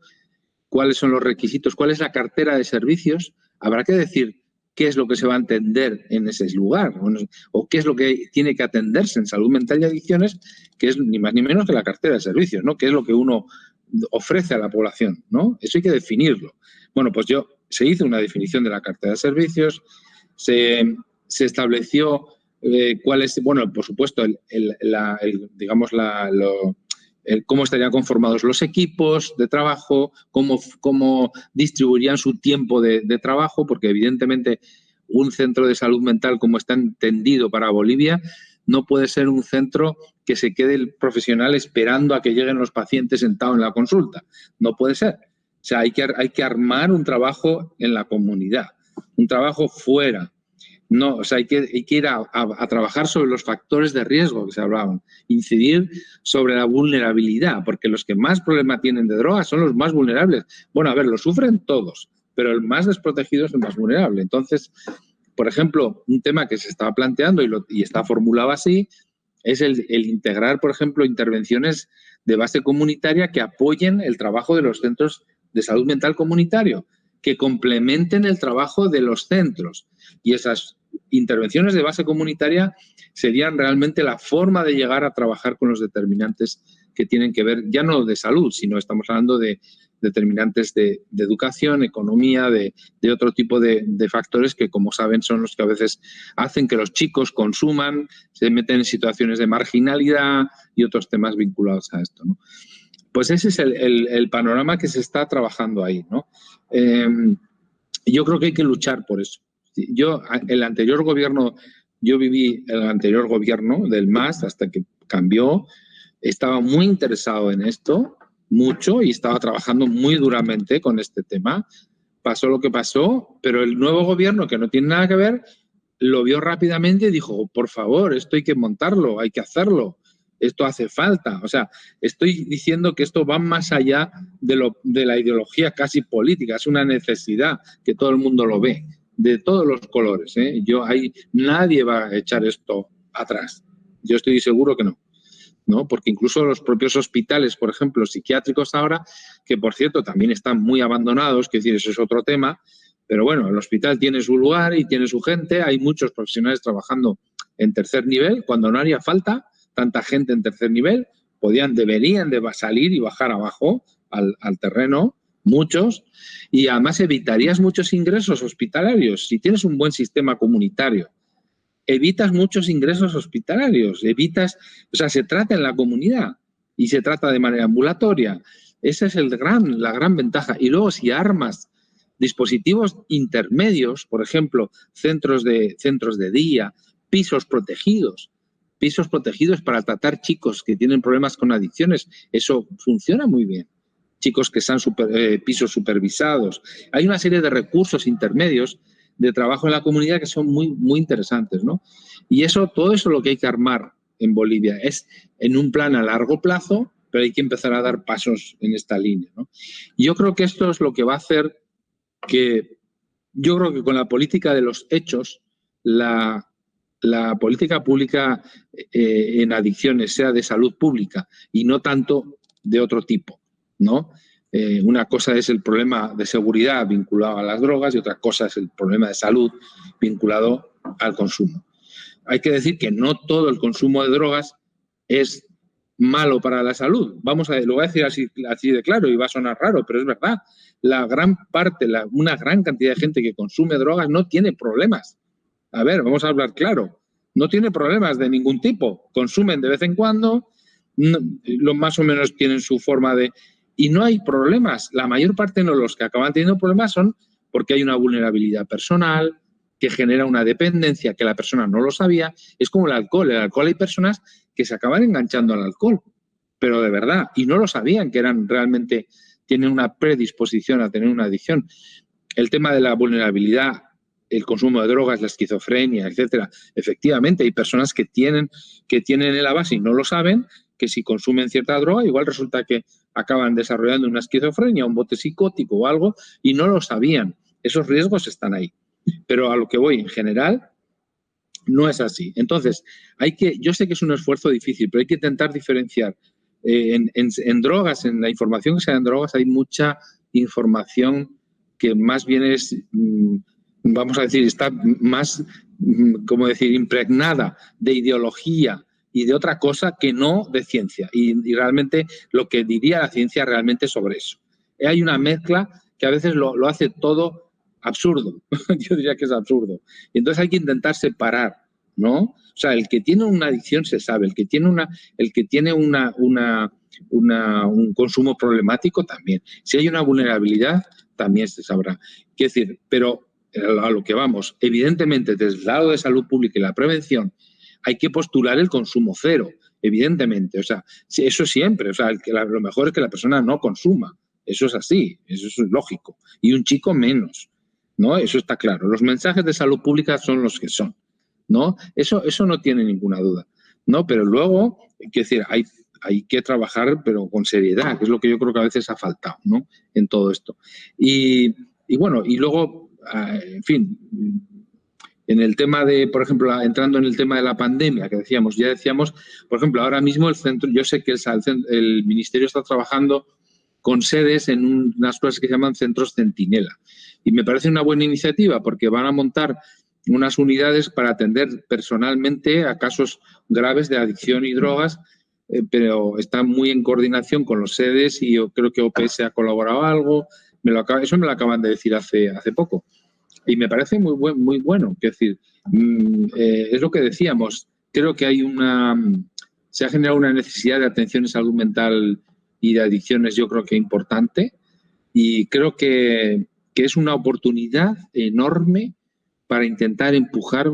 cuáles son los requisitos, cuál es la cartera de servicios. Habrá que decir qué es lo que se va a entender en ese lugar o qué es lo que tiene que atenderse en salud mental y adicciones, que es ni más ni menos que la cartera de servicios, ¿no? Que es lo que uno ofrece a la población, ¿no? Eso hay que definirlo. Bueno, pues se hizo una definición de la cartera de servicios, se estableció cuál es, bueno, por supuesto, cómo estarían conformados los equipos de trabajo, cómo distribuirían su tiempo de trabajo, porque evidentemente un centro de salud mental como está entendido para Bolivia no puede ser un centro que se quede el profesional esperando a que lleguen los pacientes sentados en la consulta. No puede ser. O sea, hay que armar un trabajo en la comunidad, un trabajo fuera. No, o sea, hay que ir a trabajar sobre los factores de riesgo que se hablaban, incidir sobre la vulnerabilidad, porque los que más problema tienen de drogas son los más vulnerables. Bueno, a ver, lo sufren todos, pero el más desprotegido es el más vulnerable. Entonces, por ejemplo, un tema que se estaba planteando y está formulado así es el integrar, por ejemplo, intervenciones de base comunitaria que apoyen el trabajo de los centros de salud mental comunitario, que complementen el trabajo de los centros. Y esas intervenciones de base comunitaria serían realmente la forma de llegar a trabajar con los determinantes que tienen que ver, ya no de salud, sino estamos hablando de determinantes de educación, economía, de otro tipo de factores que, como saben, son los que a veces hacen que los chicos consuman, se meten en situaciones de marginalidad y otros temas vinculados a esto, ¿no? Pues ese es el panorama que se está trabajando ahí, ¿no? Yo creo que hay que luchar por eso. Yo viví el anterior gobierno del MAS hasta que cambió, estaba muy interesado en esto, mucho, y estaba trabajando muy duramente con este tema. Pasó lo que pasó, pero el nuevo gobierno, que no tiene nada que ver, lo vio rápidamente y dijo, por favor, esto hay que montarlo, hay que hacerlo. Esto hace falta. O sea, estoy diciendo que esto va más allá de la ideología casi política. Es una necesidad que todo el mundo lo ve, de todos los colores, ¿eh? Nadie va a echar esto atrás. Yo estoy seguro que no, ¿no? Porque incluso los propios hospitales, por ejemplo, psiquiátricos ahora, que por cierto también están muy abandonados, que decir, eso es otro tema, pero bueno, el hospital tiene su lugar y tiene su gente. Hay muchos profesionales trabajando en tercer nivel, cuando no haría falta tanta gente en tercer nivel, deberían de salir y bajar abajo al terreno, muchos, y además evitarías muchos ingresos hospitalarios. Si tienes un buen sistema comunitario, evitas muchos ingresos hospitalarios, o sea, se trata en la comunidad y se trata de manera ambulatoria. Esa es la gran ventaja. Y luego, si armas dispositivos intermedios, por ejemplo, centros de día, pisos protegidos para tratar chicos que tienen problemas con adicciones, eso funciona muy bien. Chicos que están pisos supervisados. Hay una serie de recursos intermedios de trabajo en la comunidad que son muy, muy interesantes, ¿no? Y todo eso lo que hay que armar en Bolivia es en un plan a largo plazo, pero hay que empezar a dar pasos en esta línea, ¿no? Y yo creo que esto es lo que va a hacer yo creo que con la política de los hechos, la política pública en adicciones sea de salud pública y no tanto de otro tipo, ¿no? Una cosa es el problema de seguridad vinculado a las drogas y otra cosa es el problema de salud vinculado al consumo. Hay que decir que no todo el consumo de drogas es malo para la salud. Lo voy a decir así de claro y va a sonar raro, pero es verdad. Una gran cantidad de gente que consume drogas no tiene problemas. A ver, vamos a hablar claro. No tiene problemas de ningún tipo. Consumen de vez en cuando, más o menos tienen su forma de... Y no hay problemas. La mayor parte de los que acaban teniendo problemas son porque hay una vulnerabilidad personal que genera una dependencia que la persona no lo sabía. Es como el alcohol. El alcohol, hay personas que se acaban enganchando al alcohol, pero de verdad, y no lo sabían que tienen una predisposición a tener una adicción. El tema de la vulnerabilidad, el consumo de drogas, la esquizofrenia, etcétera. Efectivamente, hay personas que tienen en la base y no lo saben, que si consumen cierta droga, igual resulta que acaban desarrollando una esquizofrenia, un bote psicótico o algo, y no lo sabían. Esos riesgos están ahí. Pero a lo que voy, en general, no es así. Entonces, yo sé que es un esfuerzo difícil, pero hay que intentar diferenciar. En drogas, en la información que se da en drogas, hay mucha información que más bien es, vamos a decir, está más, impregnada de ideología y de otra cosa que no de ciencia. Y realmente lo que diría la ciencia realmente sobre eso. Hay una mezcla que a veces lo hace todo absurdo. Yo diría que es absurdo. Y entonces hay que intentar separar ¿no? O sea, el que tiene una adicción se sabe, el que tiene un consumo problemático también. Si hay una vulnerabilidad, también se sabrá. Quiero decir, pero a lo que vamos, evidentemente, desde el lado de salud pública y la prevención, hay que postular el consumo cero, evidentemente. O sea, eso siempre. O sea, lo mejor es que la persona no consuma. Eso es así, eso es lógico. Y un chico menos, ¿no? Eso está claro. Los mensajes de salud pública son los que son, ¿no? Eso no tiene ninguna duda, ¿no? Pero luego, quiero decir, hay que trabajar, pero con seriedad, que es lo que yo creo que a veces ha faltado, ¿no? En todo esto. Y bueno, y luego, en fin, en el tema de, por ejemplo, entrando en el tema de la pandemia, que ya decíamos, por ejemplo, ahora mismo el centro, yo sé que el Ministerio está trabajando con sedes en unas cosas que se llaman centros centinela. Y me parece una buena iniciativa porque van a montar unas unidades para atender personalmente a casos graves de adicción y drogas, pero está muy en coordinación con los sedes y yo creo que OPS ha colaborado algo. Eso me lo acaban de decir hace poco. Y me parece muy bueno. Es decir, es lo que decíamos. Creo que se ha generado una necesidad de atención en salud mental y de adicciones, yo creo que importante. Y creo que es una oportunidad enorme para intentar empujar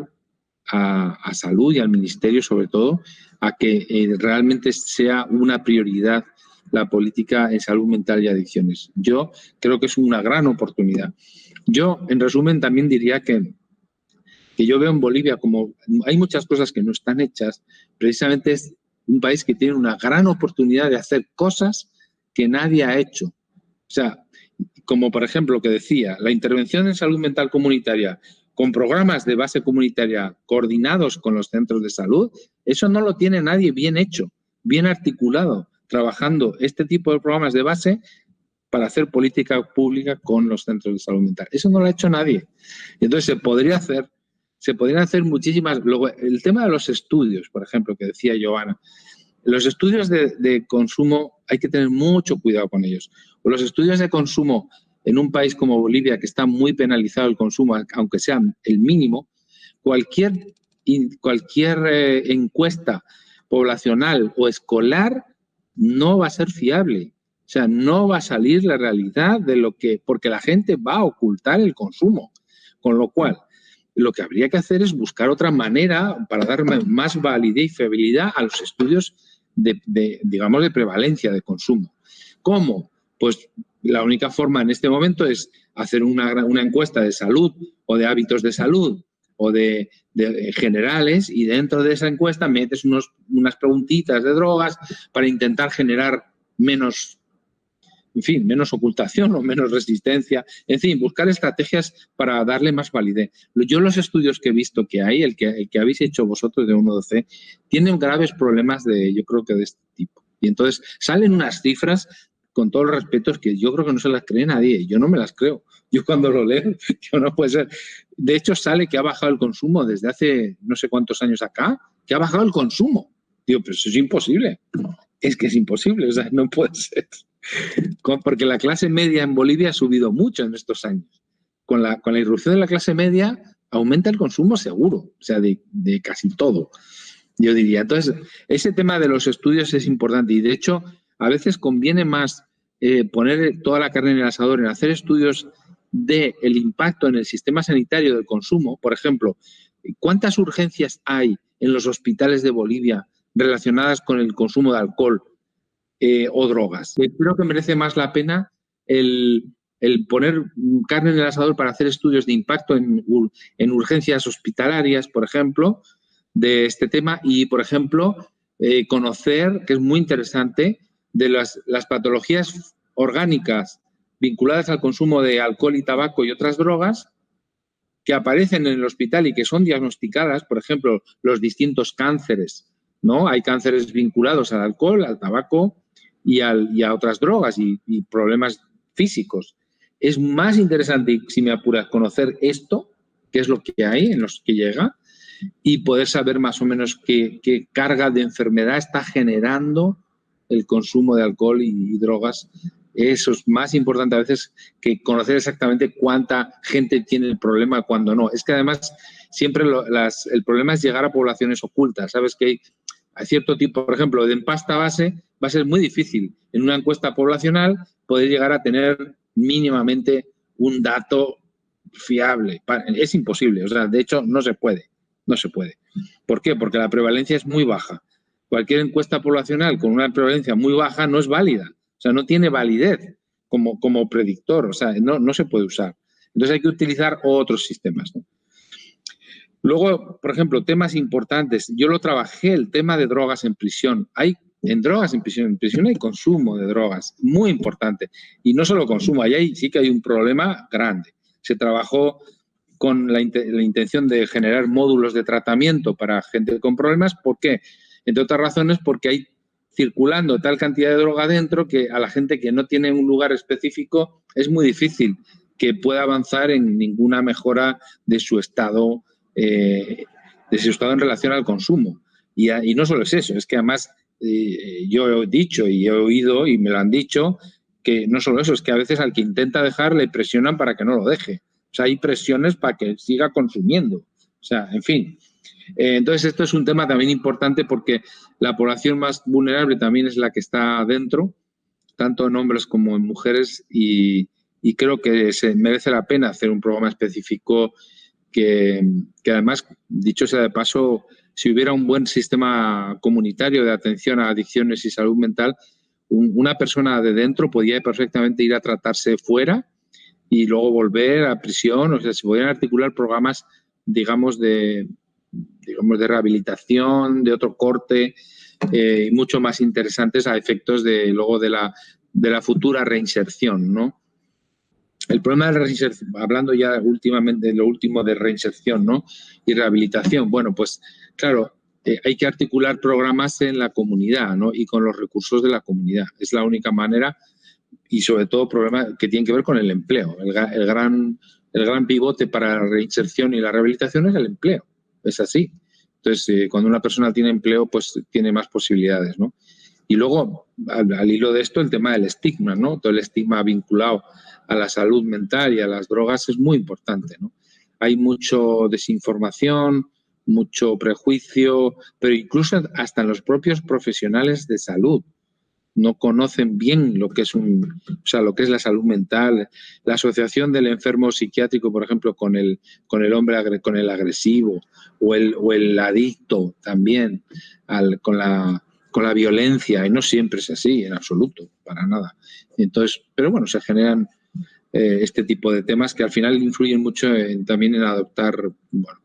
a salud y al ministerio, sobre todo, a que realmente sea una prioridad la política en salud mental y adicciones. Yo creo que es una gran oportunidad. Yo, en resumen, también diría que yo veo en Bolivia como hay muchas cosas que no están hechas, precisamente es un país que tiene una gran oportunidad de hacer cosas que nadie ha hecho. O sea, como por ejemplo lo que decía, la intervención en salud mental comunitaria con programas de base comunitaria coordinados con los centros de salud, eso no lo tiene nadie bien hecho, bien articulado, trabajando este tipo de programas de base para hacer política pública con los centros de salud mental. Eso no lo ha hecho nadie. Entonces se podrían hacer muchísimas. Luego, el tema de los estudios, por ejemplo, que decía Giovanna, los estudios de consumo hay que tener mucho cuidado con ellos. Los estudios de consumo en un país como Bolivia, que está muy penalizado el consumo, aunque sea el mínimo, cualquier encuesta poblacional o escolar no va a ser fiable. O sea, no va a salir la realidad porque la gente va a ocultar el consumo. Con lo cual, lo que habría que hacer es buscar otra manera para dar más validez y fiabilidad a los estudios digamos, de prevalencia de consumo. ¿Cómo? Pues la única forma en este momento es hacer una encuesta de salud o de hábitos de salud o de generales, y dentro de esa encuesta metes unas preguntitas de drogas para intentar generar menos ocultación o menos resistencia, en fin, buscar estrategias para darle más validez. Yo los estudios que he visto que hay, el que habéis hecho vosotros de 112, tienen graves problemas yo creo que de este tipo. Y entonces salen unas cifras, con todos los respetos, que yo creo que no se las cree nadie. Yo no me las creo. Yo cuando lo leo, yo no puede ser. De hecho, sale que ha bajado el consumo desde hace no sé cuántos años acá, que ha bajado el consumo. Digo, pero eso es imposible. Es que es imposible, o sea, no puede ser. Porque la clase media en Bolivia ha subido mucho en estos años. Con la irrupción de la clase media aumenta el consumo seguro, o sea, de casi todo, yo diría. Entonces, ese tema de los estudios es importante y, de hecho, a veces conviene más poner toda la carne en el asador en hacer estudios del impacto en el sistema sanitario del consumo. Por ejemplo, ¿cuántas urgencias hay en los hospitales de Bolivia relacionadas con el consumo de alcohol o drogas? Creo que merece más la pena el poner carne en el asador para hacer estudios de impacto en urgencias hospitalarias, por ejemplo, de este tema y, por ejemplo, conocer, que es muy interesante, de las patologías orgánicas vinculadas al consumo de alcohol y tabaco y otras drogas que aparecen en el hospital y que son diagnosticadas, por ejemplo, los distintos cánceres, ¿no? Hay cánceres vinculados al alcohol, al tabaco y a otras drogas y problemas físicos. Es más interesante, si me apuras, conocer esto, qué es lo que hay en los que llega, y poder saber más o menos qué carga de enfermedad está generando el consumo de alcohol y drogas Eso es más importante a veces que conocer exactamente cuánta gente tiene el problema cuando no. Es que además siempre el problema es llegar a poblaciones ocultas. Sabes que hay cierto tipo, por ejemplo, de empasta base va a ser muy difícil en una encuesta poblacional poder llegar a tener mínimamente un dato fiable. Es imposible, o sea, de hecho no se puede. ¿Por qué? Porque la prevalencia es muy baja. Cualquier encuesta poblacional con una prevalencia muy baja no es válida. O sea, no tiene validez como predictor, o sea, no se puede usar. Entonces hay que utilizar otros sistemas, ¿no? Luego, por ejemplo, temas importantes. Yo lo trabajé, el tema de drogas en prisión. En prisión hay consumo de drogas, muy importante. Y no solo consumo, ahí sí que hay un problema grande. Se trabajó con la intención de generar módulos de tratamiento para gente con problemas. ¿Por qué? Entre otras razones, porque hay circulando tal cantidad de droga dentro que a la gente que no tiene un lugar específico es muy difícil que pueda avanzar en ninguna mejora de su estado en relación al consumo. Y no solo es eso, es que además yo he dicho y he oído y me lo han dicho que no solo eso, es que a veces al que intenta dejar le presionan para que no lo deje. O sea, hay presiones para que siga consumiendo. O sea, en fin. Entonces, esto es un tema también importante porque la población más vulnerable también es la que está dentro, tanto en hombres como en mujeres, y creo que se merece la pena hacer un programa específico que además, dicho sea de paso, si hubiera un buen sistema comunitario de atención a adicciones y salud mental, una persona de dentro podía perfectamente ir a tratarse fuera y luego volver a prisión. O sea, se podían articular programas, digamos, de rehabilitación, de otro corte, mucho más interesantes a efectos luego de la futura reinserción, ¿no? El problema de la reinserción, hablando ya últimamente de lo último de reinserción, ¿no? Y rehabilitación, bueno, pues claro, hay que articular programas en la comunidad, ¿no? Y con los recursos de la comunidad. Es la única manera, y sobre todo problemas que tienen que ver con el empleo. El gran pivote para la reinserción y la rehabilitación es el empleo. Es así. Entonces, cuando una persona tiene empleo, pues tiene más posibilidades, ¿no? Y luego, al hilo de esto, el tema del estigma, ¿no? Todo el estigma vinculado a la salud mental y a las drogas es muy importante, ¿no? Hay mucho desinformación, mucho prejuicio, pero incluso hasta en los propios profesionales de salud no conocen bien lo que es lo que es la salud mental. La asociación del enfermo psiquiátrico, por ejemplo, con el hombre, con el agresivo o el adicto también con la violencia, y no siempre es así, en absoluto, para nada. Entonces, pero bueno, se generan este tipo de temas que al final influyen mucho también en adoptar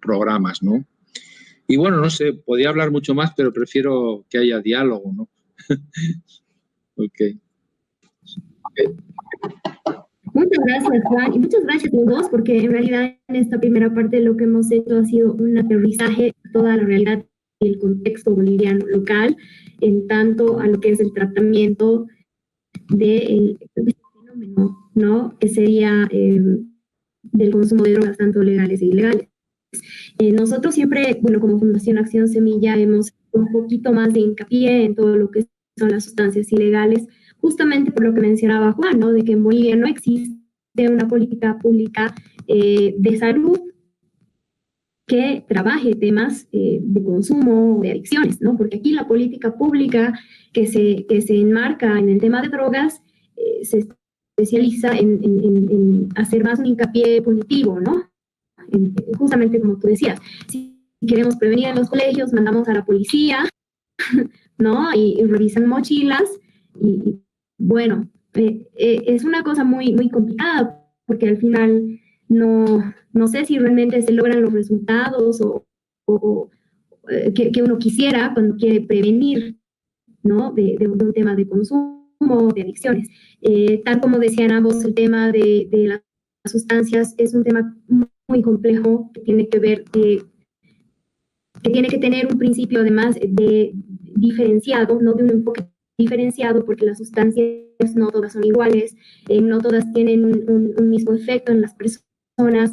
programas, ¿no? Y bueno, no sé, podría hablar mucho más, pero prefiero que haya diálogo, ¿no? Okay. Muchas gracias, Juan, y muchas gracias a todos, porque en realidad en esta primera parte lo que hemos hecho ha sido un aterrizaje de toda la realidad y el contexto boliviano local, en tanto a lo que es el tratamiento del fenómeno, ¿no? Que sería del consumo de drogas, tanto legales e ilegales. Nosotros siempre, bueno, como Fundación Acción Semilla, hemos hecho un poquito más de hincapié en todo lo que son las sustancias ilegales, justamente por lo que mencionaba Juan, ¿no? De que en Bolivia no existe una política pública de salud que trabaje temas de consumo, de adicciones, ¿no? Porque aquí la política pública que se enmarca en el tema de drogas se especializa en hacer más un hincapié punitivo, ¿no? Justamente como tú decías, si queremos prevenir en los colegios, mandamos a la policía, ¿no? Y revisan mochilas y bueno, es una cosa muy, muy complicada porque al final no sé si realmente se logran los resultados que uno quisiera cuando quiere prevenir, ¿no? De un tema de consumo, de adicciones. Tal como decían ambos, el tema de las sustancias es un tema muy complejo que tiene que ver, que tiene que tener un principio además de diferenciado, no de un enfoque diferenciado, porque las sustancias no todas son iguales, no todas tienen un mismo efecto en las personas.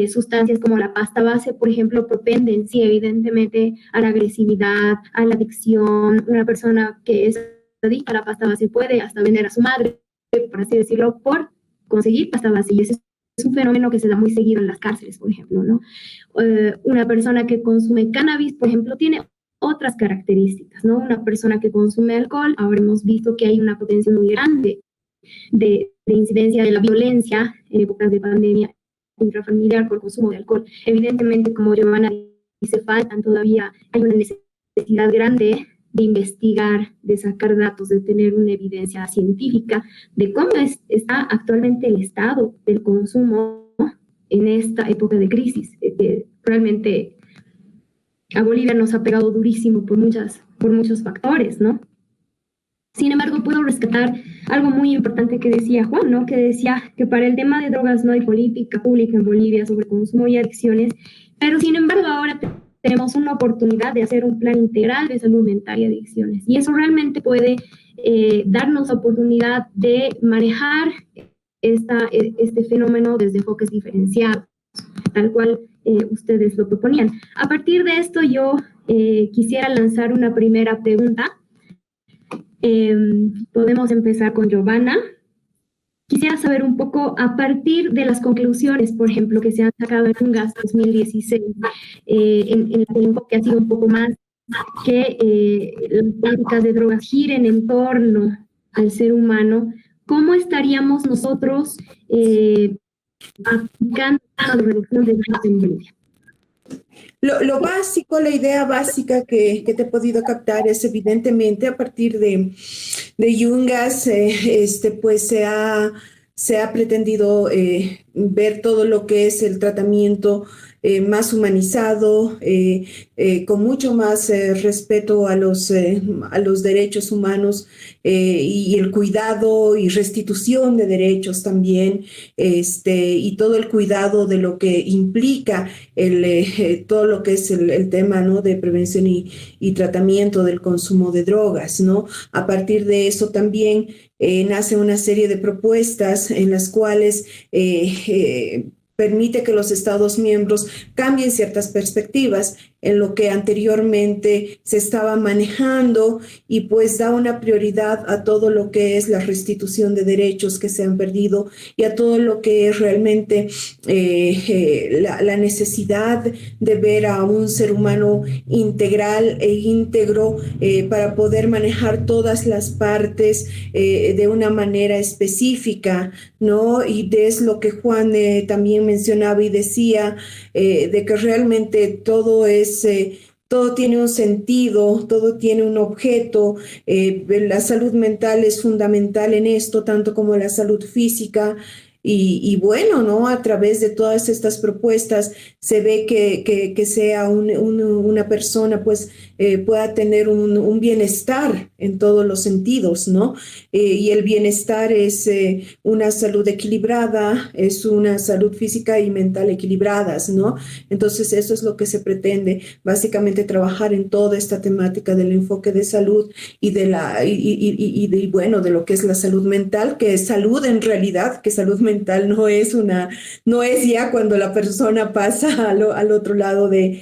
Sustancias como la pasta base, por ejemplo, propenden, sí, evidentemente, a la agresividad, a la adicción. Una persona que es adicta a la pasta base puede hasta vender a su madre por así decirlo, por conseguir pasta base. Y ese es un fenómeno que se da muy seguido en las cárceles, por ejemplo, ¿no? Una persona que consume cannabis, por ejemplo, tiene otras características, ¿no? Una persona que consume alcohol, ahora hemos visto que hay una potencia muy grande de incidencia de la violencia en épocas de pandemia intrafamiliar por consumo de alcohol. Evidentemente, como Giovanna dice, todavía hay una necesidad grande de investigar, de sacar datos, de tener una evidencia científica de cómo está actualmente el estado del consumo en esta época de crisis. Realmente a Bolivia nos ha pegado durísimo por muchos factores, ¿no? Sin embargo, puedo rescatar algo muy importante que decía Juan, ¿no? Que decía que para el tema de drogas no hay política pública en Bolivia sobre consumo y adicciones, pero sin embargo ahora tenemos una oportunidad de hacer un plan integral de salud mental y adicciones. Y eso realmente puede darnos la oportunidad de manejar este fenómeno desde enfoques diferenciados, tal cual ustedes lo proponían. A partir de esto, yo quisiera lanzar una primera pregunta. Podemos empezar con Giovanna. Quisiera saber un poco, a partir de las conclusiones, por ejemplo, que se han sacado en UNGAS 2016, en el enfoque ha sido un poco más que las políticas de drogas giren en torno al ser humano, ¿cómo estaríamos nosotros aplicando la reducción de drogas en Bolivia? Lo básico, la idea básica que te he podido captar es evidentemente a partir de Yungas, pues se ha pretendido ver todo lo que es el tratamiento más humanizado, con mucho más respeto a los derechos humanos y el cuidado y restitución de derechos también, y todo el cuidado de lo que implica todo lo que es el tema, ¿no?, de prevención y tratamiento del consumo de drogas, ¿no? A partir de eso también nace una serie de propuestas en las cuales permite que los Estados miembros cambien ciertas perspectivas en lo que anteriormente se estaba manejando y pues da una prioridad a todo lo que es la restitución de derechos que se han perdido y a todo lo que es realmente la necesidad de ver a un ser humano integral e íntegro para poder manejar todas las partes de una manera específica, ¿no? Y es lo que Juan también mencionaba y decía, de que realmente todo tiene un sentido, todo tiene un objeto. La salud mental es fundamental en esto, tanto como la salud física. Y bueno, ¿no? A través de todas estas propuestas se ve que sea una persona, pues, pueda tener un bienestar en todos los sentidos, ¿no? Y el bienestar es una salud equilibrada, es una salud física y mental equilibradas, ¿no? Entonces eso es lo que se pretende, básicamente trabajar en toda esta temática del enfoque de salud y bueno, de lo que es la salud mental, que es salud en realidad, que salud mental no es ya cuando la persona pasa al otro lado de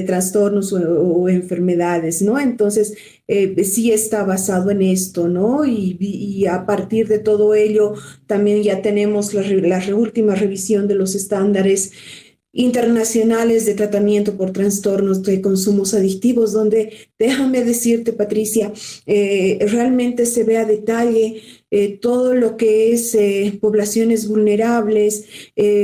trastornos o enfermedades, ¿no? Entonces, sí está basado en esto, ¿no? Y a partir de todo ello, también ya tenemos la última revisión de los estándares internacionales de tratamiento por trastornos de consumos adictivos, donde, déjame decirte, Patricia, realmente se ve a detalle todo lo que es poblaciones vulnerables,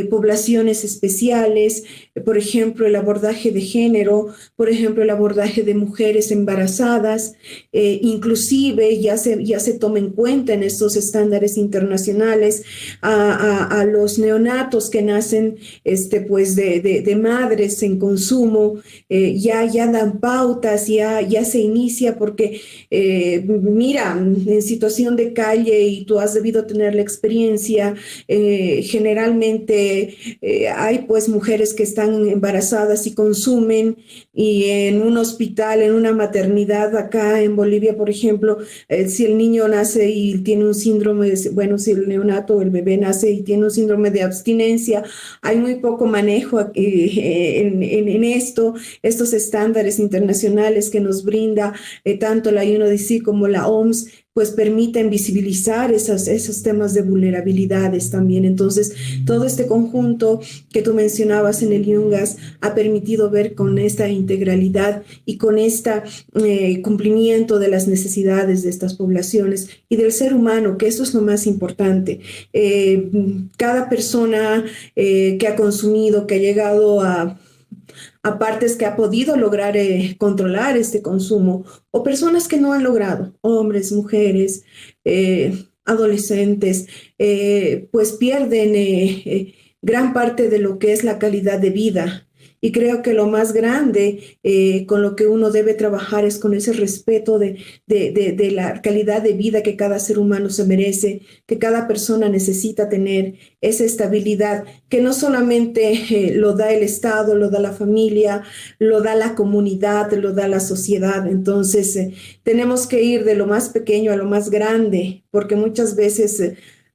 poblaciones especiales, por ejemplo, el abordaje de género, por ejemplo, el abordaje de mujeres embarazadas, inclusive ya se toma en cuenta en estos estándares internacionales a los neonatos que nacen pues de madres en consumo, ya dan pautas, ya se inicia porque mira, en situación de calle, y tú has debido tener la experiencia, generalmente hay pues mujeres que están embarazadas y consumen, y en un hospital, en una maternidad acá en Bolivia, por ejemplo, si el niño nace y tiene un síndrome, si el neonato o el bebé nace y tiene un síndrome de abstinencia, hay muy poco manejo en estos estándares internacionales que nos brinda tanto la UNODC como la OMS, pues permiten visibilizar esos temas de vulnerabilidades también. Entonces, todo este conjunto que tú mencionabas en el Yungas ha permitido ver con esta integralidad y con este cumplimiento de las necesidades de estas poblaciones y del ser humano, que eso es lo más importante. Cada persona que ha consumido, que ha llegado a partes que ha podido lograr controlar este consumo, o personas que no han logrado, hombres, mujeres, adolescentes, pues pierden gran parte de lo que es la calidad de vida. Y creo que lo más grande con lo que uno debe trabajar es con ese respeto de la calidad de vida que cada ser humano se merece, que cada persona necesita tener, esa estabilidad que no solamente lo da el Estado, lo da la familia, lo da la comunidad, lo da la sociedad. Entonces, tenemos que ir de lo más pequeño a lo más grande, porque muchas veces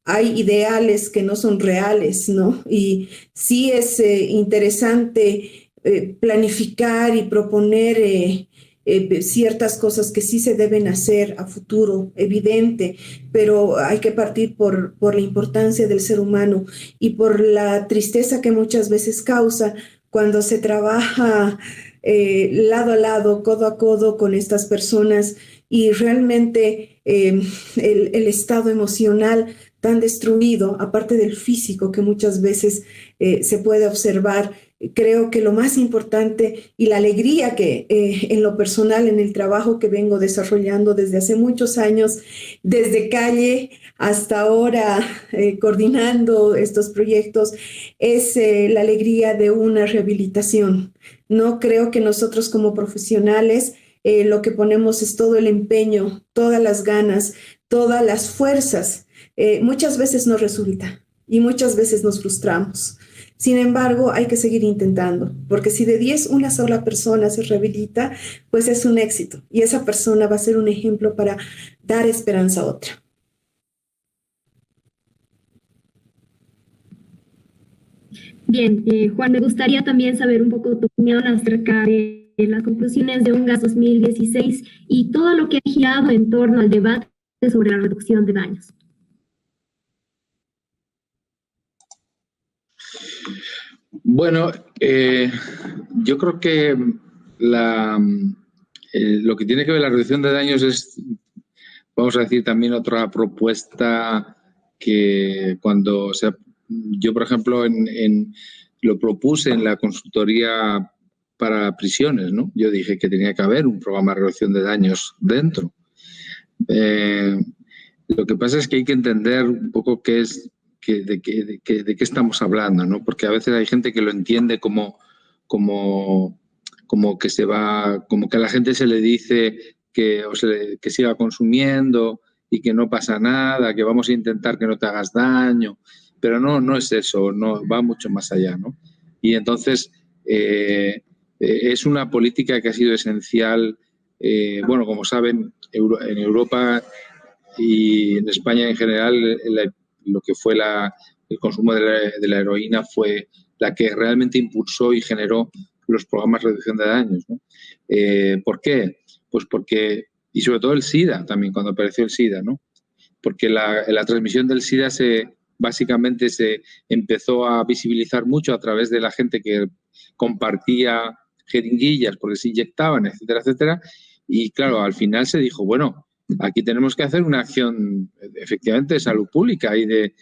hay ideales que no son reales, ¿no? Y sí es interesante planificar y proponer ciertas cosas que sí se deben hacer a futuro, evidente, pero hay que partir por la importancia del ser humano y por la tristeza que muchas veces causa cuando se trabaja lado a lado, codo a codo con estas personas y realmente el estado emocional tan destruido, aparte del físico que muchas veces se puede observar. Creo que lo más importante y la alegría que en lo personal, en el trabajo que vengo desarrollando desde hace muchos años, desde calle hasta ahora coordinando estos proyectos, es la alegría de una rehabilitación. No creo que nosotros como profesionales lo que ponemos es todo el empeño, todas las ganas, todas las fuerzas. Muchas veces no resulta y muchas veces nos frustramos. Sin embargo, hay que seguir intentando, porque si de 10 una sola persona se rehabilita, pues es un éxito y esa persona va a ser un ejemplo para dar esperanza a otra. Bien, Juan, me gustaría también saber un poco tu opinión acerca de las conclusiones de UNGAS 2016 y todo lo que ha girado en torno al debate sobre la reducción de daños. Bueno, yo creo que lo que tiene que ver la reducción de daños es, vamos a decir, también otra propuesta que yo, por ejemplo, lo propuse en la consultoría para prisiones, ¿no? Yo dije que tenía que haber un programa de reducción de daños dentro. Lo que pasa es que hay que entender un poco de qué estamos hablando, ¿no? Porque a veces hay gente que lo entiende como que a la gente se le dice que siga consumiendo y que no pasa nada, que vamos a intentar que no te hagas daño, pero no es eso, no va mucho más allá, ¿no? Y entonces es una política que ha sido esencial, bueno, como saben, en Europa y en España en general, lo que fue el consumo de la heroína fue la que realmente impulsó y generó los programas de reducción de daños, ¿no? ¿Por qué? Pues porque, y sobre todo el SIDA también, cuando apareció el SIDA, ¿no? Porque la transmisión del SIDA básicamente se empezó a visibilizar mucho a través de la gente que compartía jeringuillas porque se inyectaban, etcétera, etcétera. Y claro, al final se dijo, bueno, aquí tenemos que hacer una acción efectivamente de salud pública y de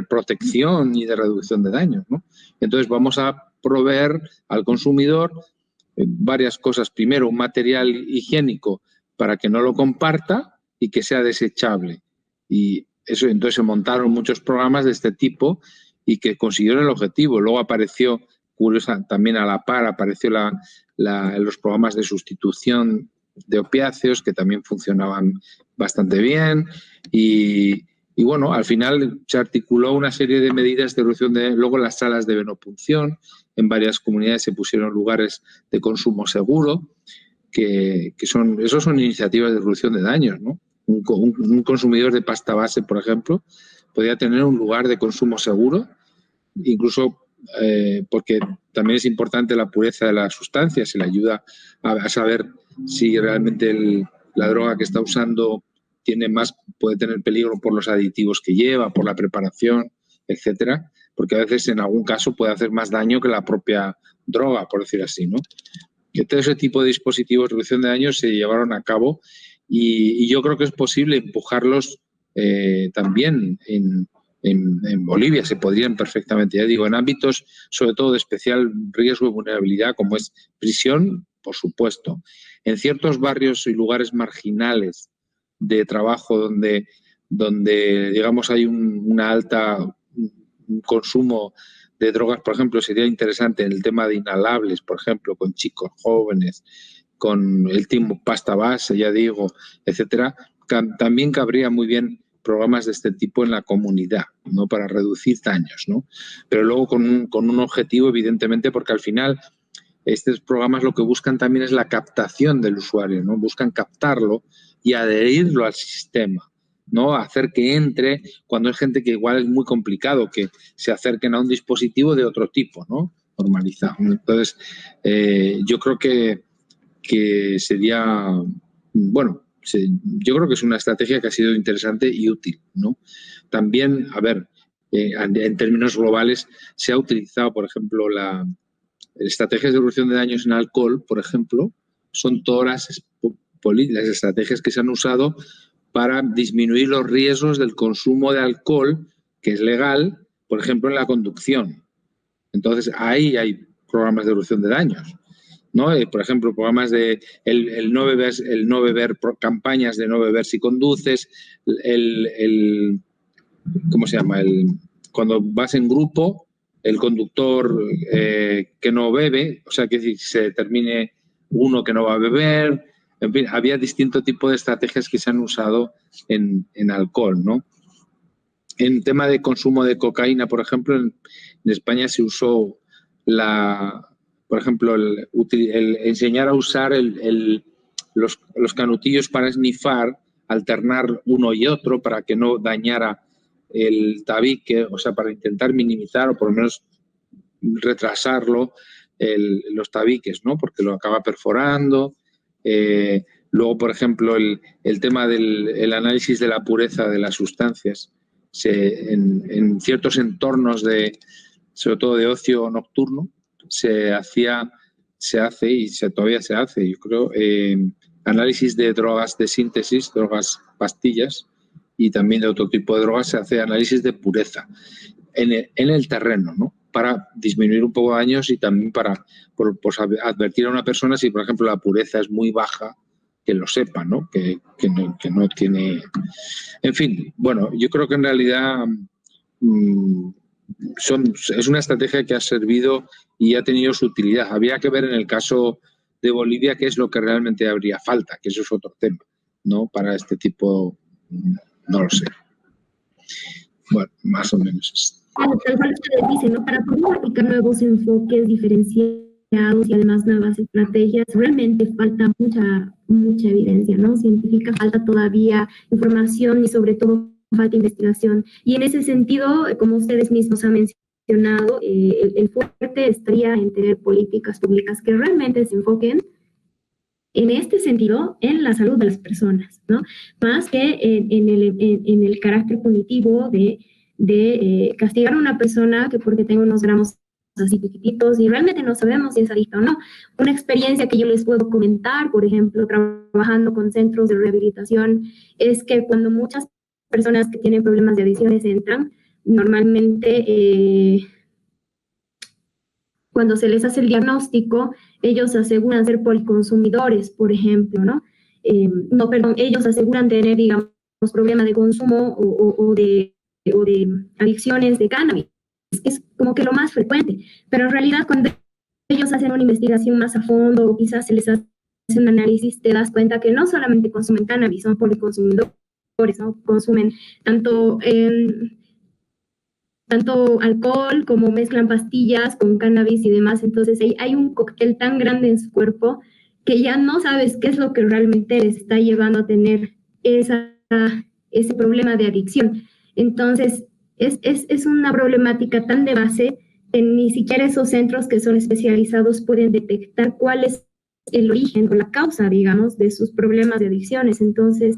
protección y de reducción de daños, ¿no? Entonces vamos a proveer al consumidor varias cosas. Primero, un material higiénico para que no lo comparta y que sea desechable. Y eso, entonces se montaron muchos programas de este tipo y que consiguieron el objetivo. Luego apareció, curiosa, también a la par, apareció los programas de sustitución de opiáceos que también funcionaban bastante bien y bueno, al final se articuló una serie de medidas de reducción luego las salas de venopunción, en varias comunidades se pusieron lugares de consumo seguro, esos son iniciativas de reducción de daños, ¿no? Un consumidor de pasta base, por ejemplo, podría tener un lugar de consumo seguro, incluso porque también es importante la pureza de las sustancias, se le ayuda a saber si realmente la droga que está usando puede tener peligro por los aditivos que lleva, por la preparación, etcétera, porque a veces en algún caso puede hacer más daño que la propia droga, por decir así, ¿no? Que todo ese tipo de dispositivos de reducción de daños se llevaron a cabo y yo creo que es posible empujarlos también en Bolivia, se podrían perfectamente, ya digo, en ámbitos sobre todo de especial riesgo y vulnerabilidad, como es prisión, por supuesto. En ciertos barrios y lugares marginales de trabajo donde digamos, hay un consumo de drogas, por ejemplo, sería interesante en el tema de inhalables, por ejemplo, con chicos jóvenes, con el tipo pasta base, ya digo, etcétera. También cabría muy bien programas de este tipo en la comunidad, ¿no? Para reducir daños, ¿no? Pero luego con un objetivo, evidentemente, porque al final estos programas lo que buscan también es la captación del usuario, ¿no? Buscan captarlo y adherirlo al sistema, ¿no? Hacer que entre cuando hay gente que igual es muy complicado que se acerquen a un dispositivo de otro tipo, ¿no? Normalizado. Entonces, yo creo que sería, bueno, yo creo que es una estrategia que ha sido interesante y útil, ¿no? También, a ver, en términos globales, se ha utilizado, por ejemplo, las estrategias de reducción de daños en alcohol, por ejemplo, son todas las estrategias que se han usado para disminuir los riesgos del consumo de alcohol, que es legal, por ejemplo, en la conducción. Entonces, ahí hay programas de reducción de daños, ¿no? Por ejemplo, programas de el no beber, campañas de no beber si conduces, ¿cómo se llama? Cuando vas en grupo, el conductor que no bebe, o sea, que se determine uno que no va a beber. En fin, había distinto tipo de estrategias que se han usado en alcohol, ¿no? En tema de consumo de cocaína, por ejemplo, en España se usó por ejemplo, el enseñar a usar los canutillos para esnifar, alternar uno y otro para que no dañara el tabique, o sea, para intentar minimizar o por lo menos retrasarlo los tabiques, ¿no? Porque lo acaba perforando. Luego, por ejemplo, el tema del análisis de la pureza de las sustancias. En ciertos entornos sobre todo de ocio nocturno, se hace y todavía se hace, yo creo, análisis de drogas de síntesis, drogas pastillas y también de otro tipo de drogas, se hace análisis de pureza en el terreno, ¿no? Para disminuir un poco de daños y también para advertir a una persona si, por ejemplo, la pureza es muy baja, que lo sepa, ¿no? Que no tiene... En fin, bueno, yo creo que en realidad es una estrategia que ha servido y ha tenido su utilidad. Habría que ver en el caso de Bolivia qué es lo que realmente habría falta, que eso es otro tema, ¿no? Para este tipo, no lo sé. Bueno, más o menos. Tal cual ustedes dicen, ¿no? Para poder aplicar nuevos enfoques diferenciados y además nuevas estrategias, realmente falta mucha evidencia, ¿no? Científica, falta todavía información y sobre todo falta investigación. Y en ese sentido, como ustedes mismos han mencionado, el fuerte estaría en tener políticas públicas que realmente se enfoquen en este sentido en la salud de las personas, ¿no? Más que en el carácter punitivo de castigar a una persona que porque tenga unos gramos así chiquititos y realmente no sabemos si es adicta o no. Una experiencia que yo les puedo comentar, por ejemplo, trabajando con centros de rehabilitación, es que cuando muchas personas que tienen problemas de adicciones entran, normalmente cuando se les hace el diagnóstico, ellos aseguran ser policonsumidores, por ejemplo, ¿no? Ellos aseguran tener, digamos, problemas de consumo o de adicciones de cannabis. Es como que lo más frecuente, pero en realidad cuando ellos hacen una investigación más a fondo o quizás se les hace un análisis, te das cuenta que no solamente consumen cannabis, son policonsumidores, ¿no? Consumen tanto alcohol como mezclan pastillas con cannabis y demás. Entonces hay un cóctel tan grande en su cuerpo que ya no sabes qué es lo que realmente les está llevando a tener ese problema de adicción. Entonces es una problemática tan de base que ni siquiera esos centros que son especializados pueden detectar cuál es el origen o la causa, digamos, de sus problemas de adicciones. Entonces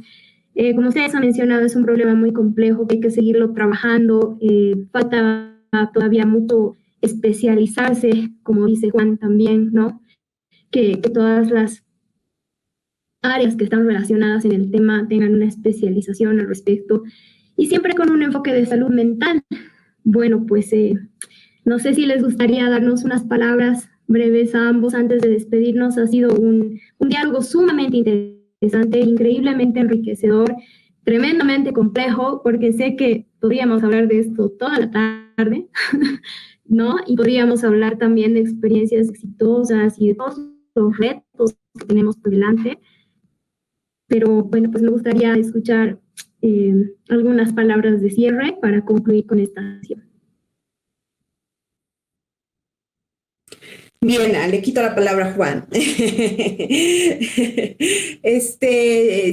Como ustedes han mencionado, es un problema muy complejo que hay que seguirlo trabajando. Falta todavía mucho especializarse, como dice Juan también, ¿no? Que todas las áreas que están relacionadas en el tema tengan una especialización al respecto y siempre con un enfoque de salud mental. Bueno, pues no sé si les gustaría darnos unas palabras breves a ambos antes de despedirnos. Ha sido un diálogo sumamente interesante, increíblemente enriquecedor, tremendamente complejo, porque sé que podríamos hablar de esto toda la tarde, ¿no? Y podríamos hablar también de experiencias exitosas y de todos los retos que tenemos por delante. Pero bueno, pues me gustaría escuchar algunas palabras de cierre para concluir con esta sesión. Bien, le quito la palabra a Juan.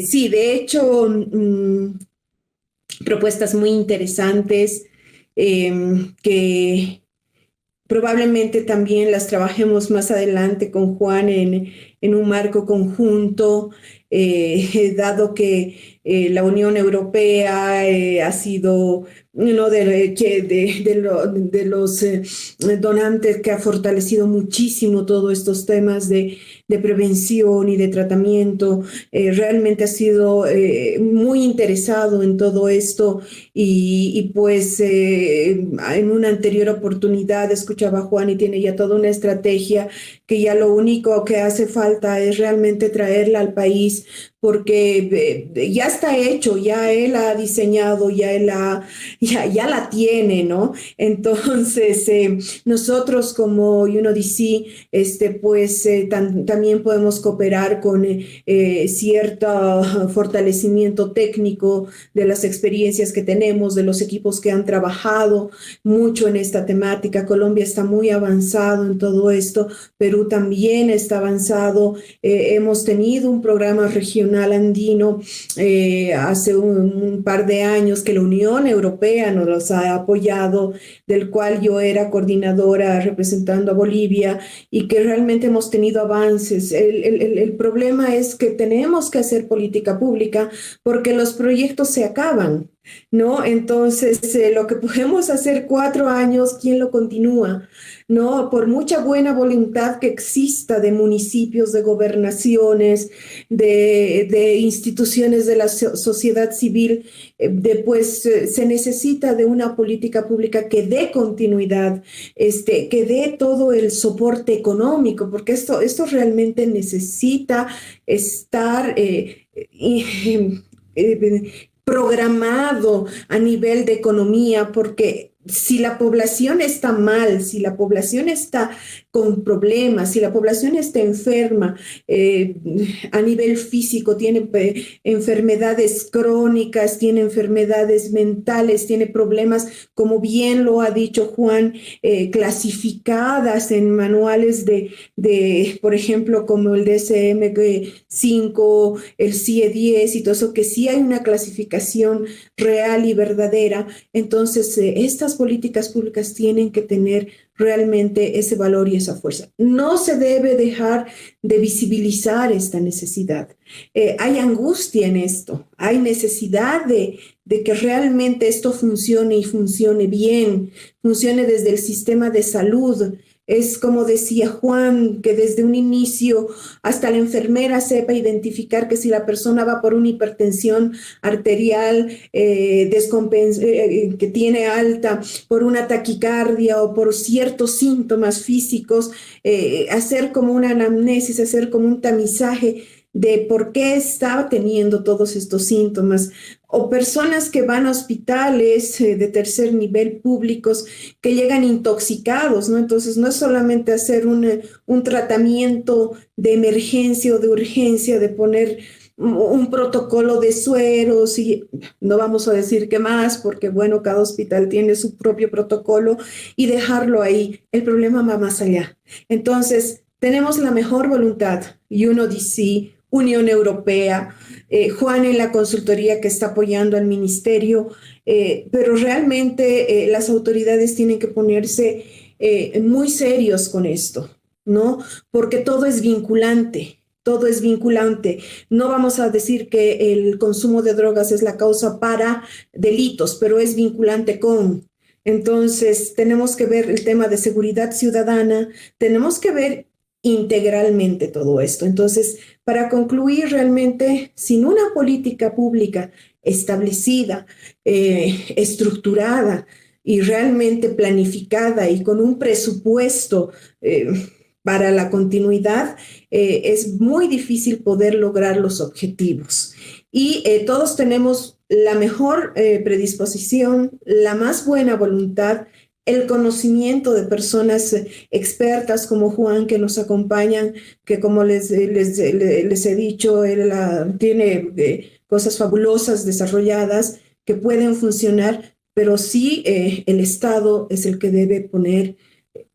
Sí, de hecho, propuestas muy interesantes que probablemente también las trabajemos más adelante con Juan en un marco conjunto, dado que la Unión Europea ha sido uno de los donantes que ha fortalecido muchísimo todos estos temas de prevención y de tratamiento. Realmente ha sido muy interesado en todo esto y pues en una anterior oportunidad escuchaba a Juan y tiene ya toda una estrategia que ya lo único que hace falta es realmente traerla al país porque ya está hecho, ya él ha diseñado, ya la tiene, ¿no? Entonces, nosotros como UNODC, pues también podemos cooperar con cierto fortalecimiento técnico de las experiencias que tenemos, de los equipos que han trabajado mucho en esta temática. Colombia está muy avanzado en todo esto, Perú también está avanzado. Hemos tenido un programa regional andino hace un par de años que la Unión Europea nos ha apoyado, del cual yo era coordinadora representando a Bolivia y que realmente hemos tenido avances. El problema es que tenemos que hacer política pública porque los proyectos se acaban, ¿no? Entonces, lo que podemos hacer 4 años, ¿quién lo continúa? ¿No? Por mucha buena voluntad que exista de municipios, de gobernaciones, de instituciones de la sociedad civil, se necesita de una política pública que dé continuidad, que dé todo el soporte económico, porque esto realmente necesita estar programado a nivel de economía, porque si la población está mal, si la población está con problemas, si la población está enferma a nivel físico, tiene enfermedades crónicas, tiene enfermedades mentales, tiene problemas, como bien lo ha dicho Juan, clasificadas en manuales por ejemplo, como el DSM-5, el CIE-10 y todo eso, que sí hay una clasificación real y verdadera. Entonces, estas políticas públicas tienen que tener realmente ese valor y esa fuerza. No se debe dejar de visibilizar esta necesidad. Hay angustia en esto, hay necesidad de que realmente esto funcione y funcione bien, funcione desde el sistema de salud. Es como decía Juan, que desde un inicio hasta la enfermera sepa identificar que si la persona va por una hipertensión arterial que tiene alta, por una taquicardia o por ciertos síntomas físicos, hacer como una anamnesis, hacer como un tamizaje de por qué está teniendo todos estos síntomas, o personas que van a hospitales de tercer nivel públicos que llegan intoxicados, ¿no? Entonces no es solamente hacer un tratamiento de emergencia o de urgencia, de poner un protocolo de sueros y no vamos a decir qué más, porque bueno, cada hospital tiene su propio protocolo y dejarlo ahí. El problema va más allá. Entonces, tenemos la mejor voluntad, UNODC, Unión Europea, Juan en la consultoría que está apoyando al ministerio, pero realmente las autoridades tienen que ponerse muy serios con esto, ¿no? Porque todo es vinculante. todo es vinculante. No vamos a decir que el consumo de drogas es la causa para delitos, pero es vinculante con. Entonces, tenemos que ver el tema de seguridad ciudadana, tenemos que ver integralmente todo esto. Entonces, para concluir, realmente, sin una política pública establecida, estructurada y realmente planificada y con un presupuesto para la continuidad, es muy difícil poder lograr los objetivos. Y todos tenemos la mejor predisposición, la más buena voluntad, el conocimiento de personas expertas como Juan que nos acompañan, que como les he dicho, él tiene cosas fabulosas desarrolladas que pueden funcionar, pero sí el Estado es el que debe poner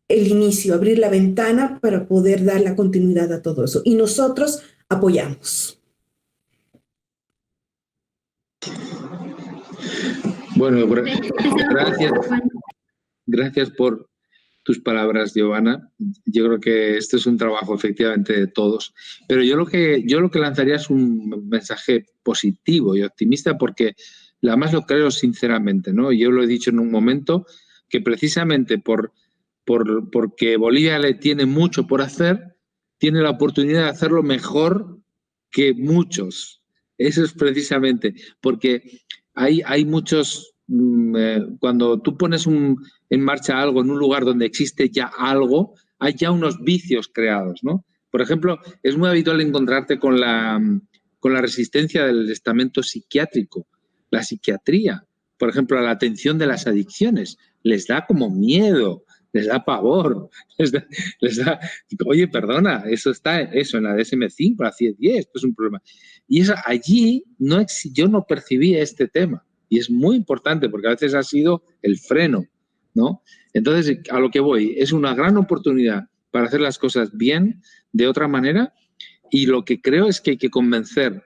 el inicio, abrir la ventana para poder dar la continuidad a todo eso. Y nosotros apoyamos. Bueno, gracias por tus palabras, Giovanna. Yo creo que este es un trabajo efectivamente de todos. Pero yo lo que lanzaría es un mensaje positivo y optimista, porque además lo creo sinceramente, ¿no? Yo lo he dicho en un momento, que precisamente porque Bolivia le tiene mucho por hacer, tiene la oportunidad de hacerlo mejor que muchos. Eso es precisamente, porque hay muchos... cuando tú pones en marcha algo en un lugar donde existe ya algo, hay ya unos vicios creados, ¿no? Por ejemplo, es muy habitual encontrarte con la resistencia del estamento psiquiátrico, la psiquiatría, por ejemplo, a la atención de las adicciones. Les da como miedo, les da pavor, les da oye, perdona, eso está en la DSM-5, la CIE-10, esto es un problema. Y allí yo no percibía este tema. Y es muy importante porque a veces ha sido el freno, ¿no? Entonces, a lo que voy, es una gran oportunidad para hacer las cosas bien, de otra manera, y lo que creo es que hay que convencer.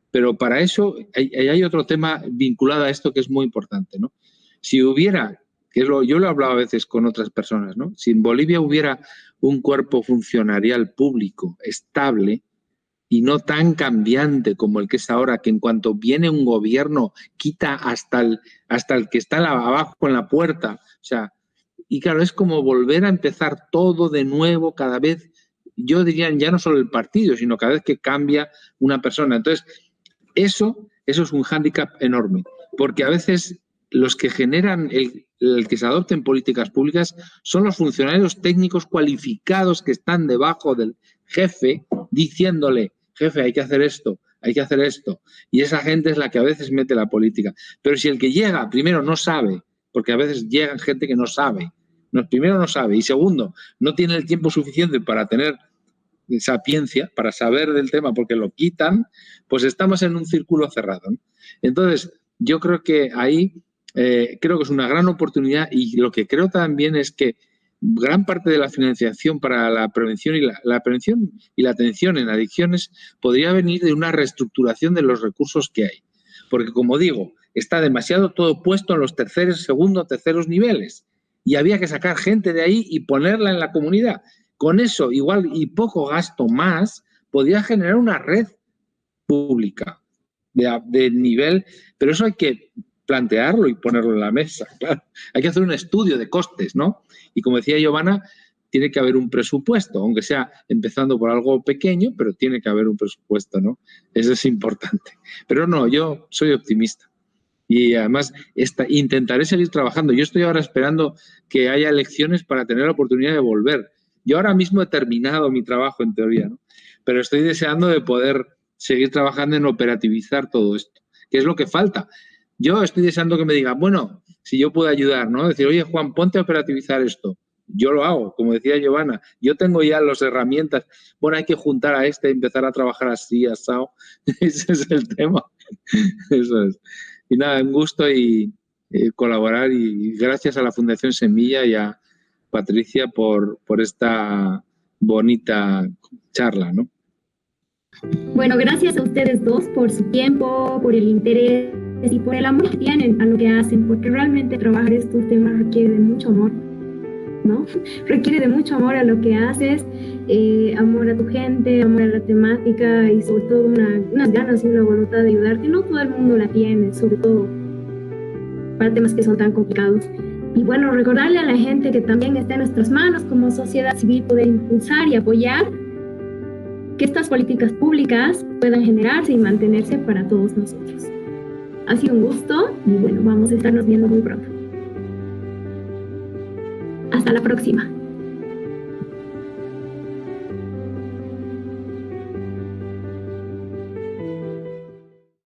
Pero para eso hay otro tema vinculado a esto que es muy importante, ¿no? Si hubiera, yo lo he hablado a veces con otras personas, ¿no? Si en Bolivia hubiera un cuerpo funcionarial público estable, y no tan cambiante como el que es ahora, que en cuanto viene un gobierno quita hasta el que está abajo en la puerta. O sea, y claro, es como volver a empezar todo de nuevo cada vez, yo diría ya no solo el partido, sino cada vez que cambia una persona. Entonces, eso es un hándicap enorme, porque a veces los que generan el que se adopten políticas públicas son los funcionarios técnicos cualificados que están debajo del jefe diciéndole: jefe, hay que hacer esto, hay que hacer esto. Y esa gente es la que a veces mete la política. Pero si el que llega, primero, no sabe, porque a veces llega gente que no sabe. Primero, no sabe. Y segundo, no tiene el tiempo suficiente para tener sapiencia, para saber del tema, porque lo quitan, pues estamos en un círculo cerrado, ¿no? Entonces, yo creo que ahí, creo que es una gran oportunidad, y lo que creo también es que gran parte de la financiación para la prevención y la prevención y la atención en adicciones podría venir de una reestructuración de los recursos que hay. Porque, como digo, está demasiado todo puesto en los terceros niveles, y había que sacar gente de ahí y ponerla en la comunidad. Con eso, igual y poco gasto más, podría generar una red pública de nivel, pero eso hay que plantearlo y ponerlo en la mesa, claro. Hay que hacer un estudio de costes, ¿no? Y como decía Giovanna, tiene que haber un presupuesto, aunque sea empezando por algo pequeño, pero tiene que haber un presupuesto, ¿no? Eso es importante. Pero no, yo soy optimista. Y además intentaré seguir trabajando. Yo estoy ahora esperando que haya elecciones para tener la oportunidad de volver. Yo ahora mismo he terminado mi trabajo, en teoría, ¿no? Pero estoy deseando de poder seguir trabajando en operativizar todo esto, que es lo que falta. Yo estoy deseando que me digan, bueno, si yo puedo ayudar, ¿no? Decir, oye, Juan, ponte a operativizar esto. Yo lo hago, como decía Giovanna. Yo tengo ya las herramientas. Bueno, hay que juntar a y empezar a trabajar así, asado. Ese es el tema. Eso es. Y nada, un gusto y colaborar, y gracias a la Fundación Semilla y a Patricia por esta bonita charla, ¿no? Bueno, gracias a ustedes dos por su tiempo, por el interés y por el amor que tienen a lo que hacen, porque realmente trabajar estos temas requiere de mucho amor. ¿no? Requiere de mucho amor a lo que haces, amor a tu gente, amor a la temática y sobre todo unas ganas y una voluntad de ayudar que no todo el mundo la tiene, sobre todo para temas que son tan complicados. Y bueno, recordarle a la gente que también está en nuestras manos como sociedad civil poder impulsar y apoyar que estas políticas públicas puedan generarse y mantenerse para todos nosotros. Ha sido un gusto y bueno, vamos a estarnos viendo muy pronto. Hasta la próxima.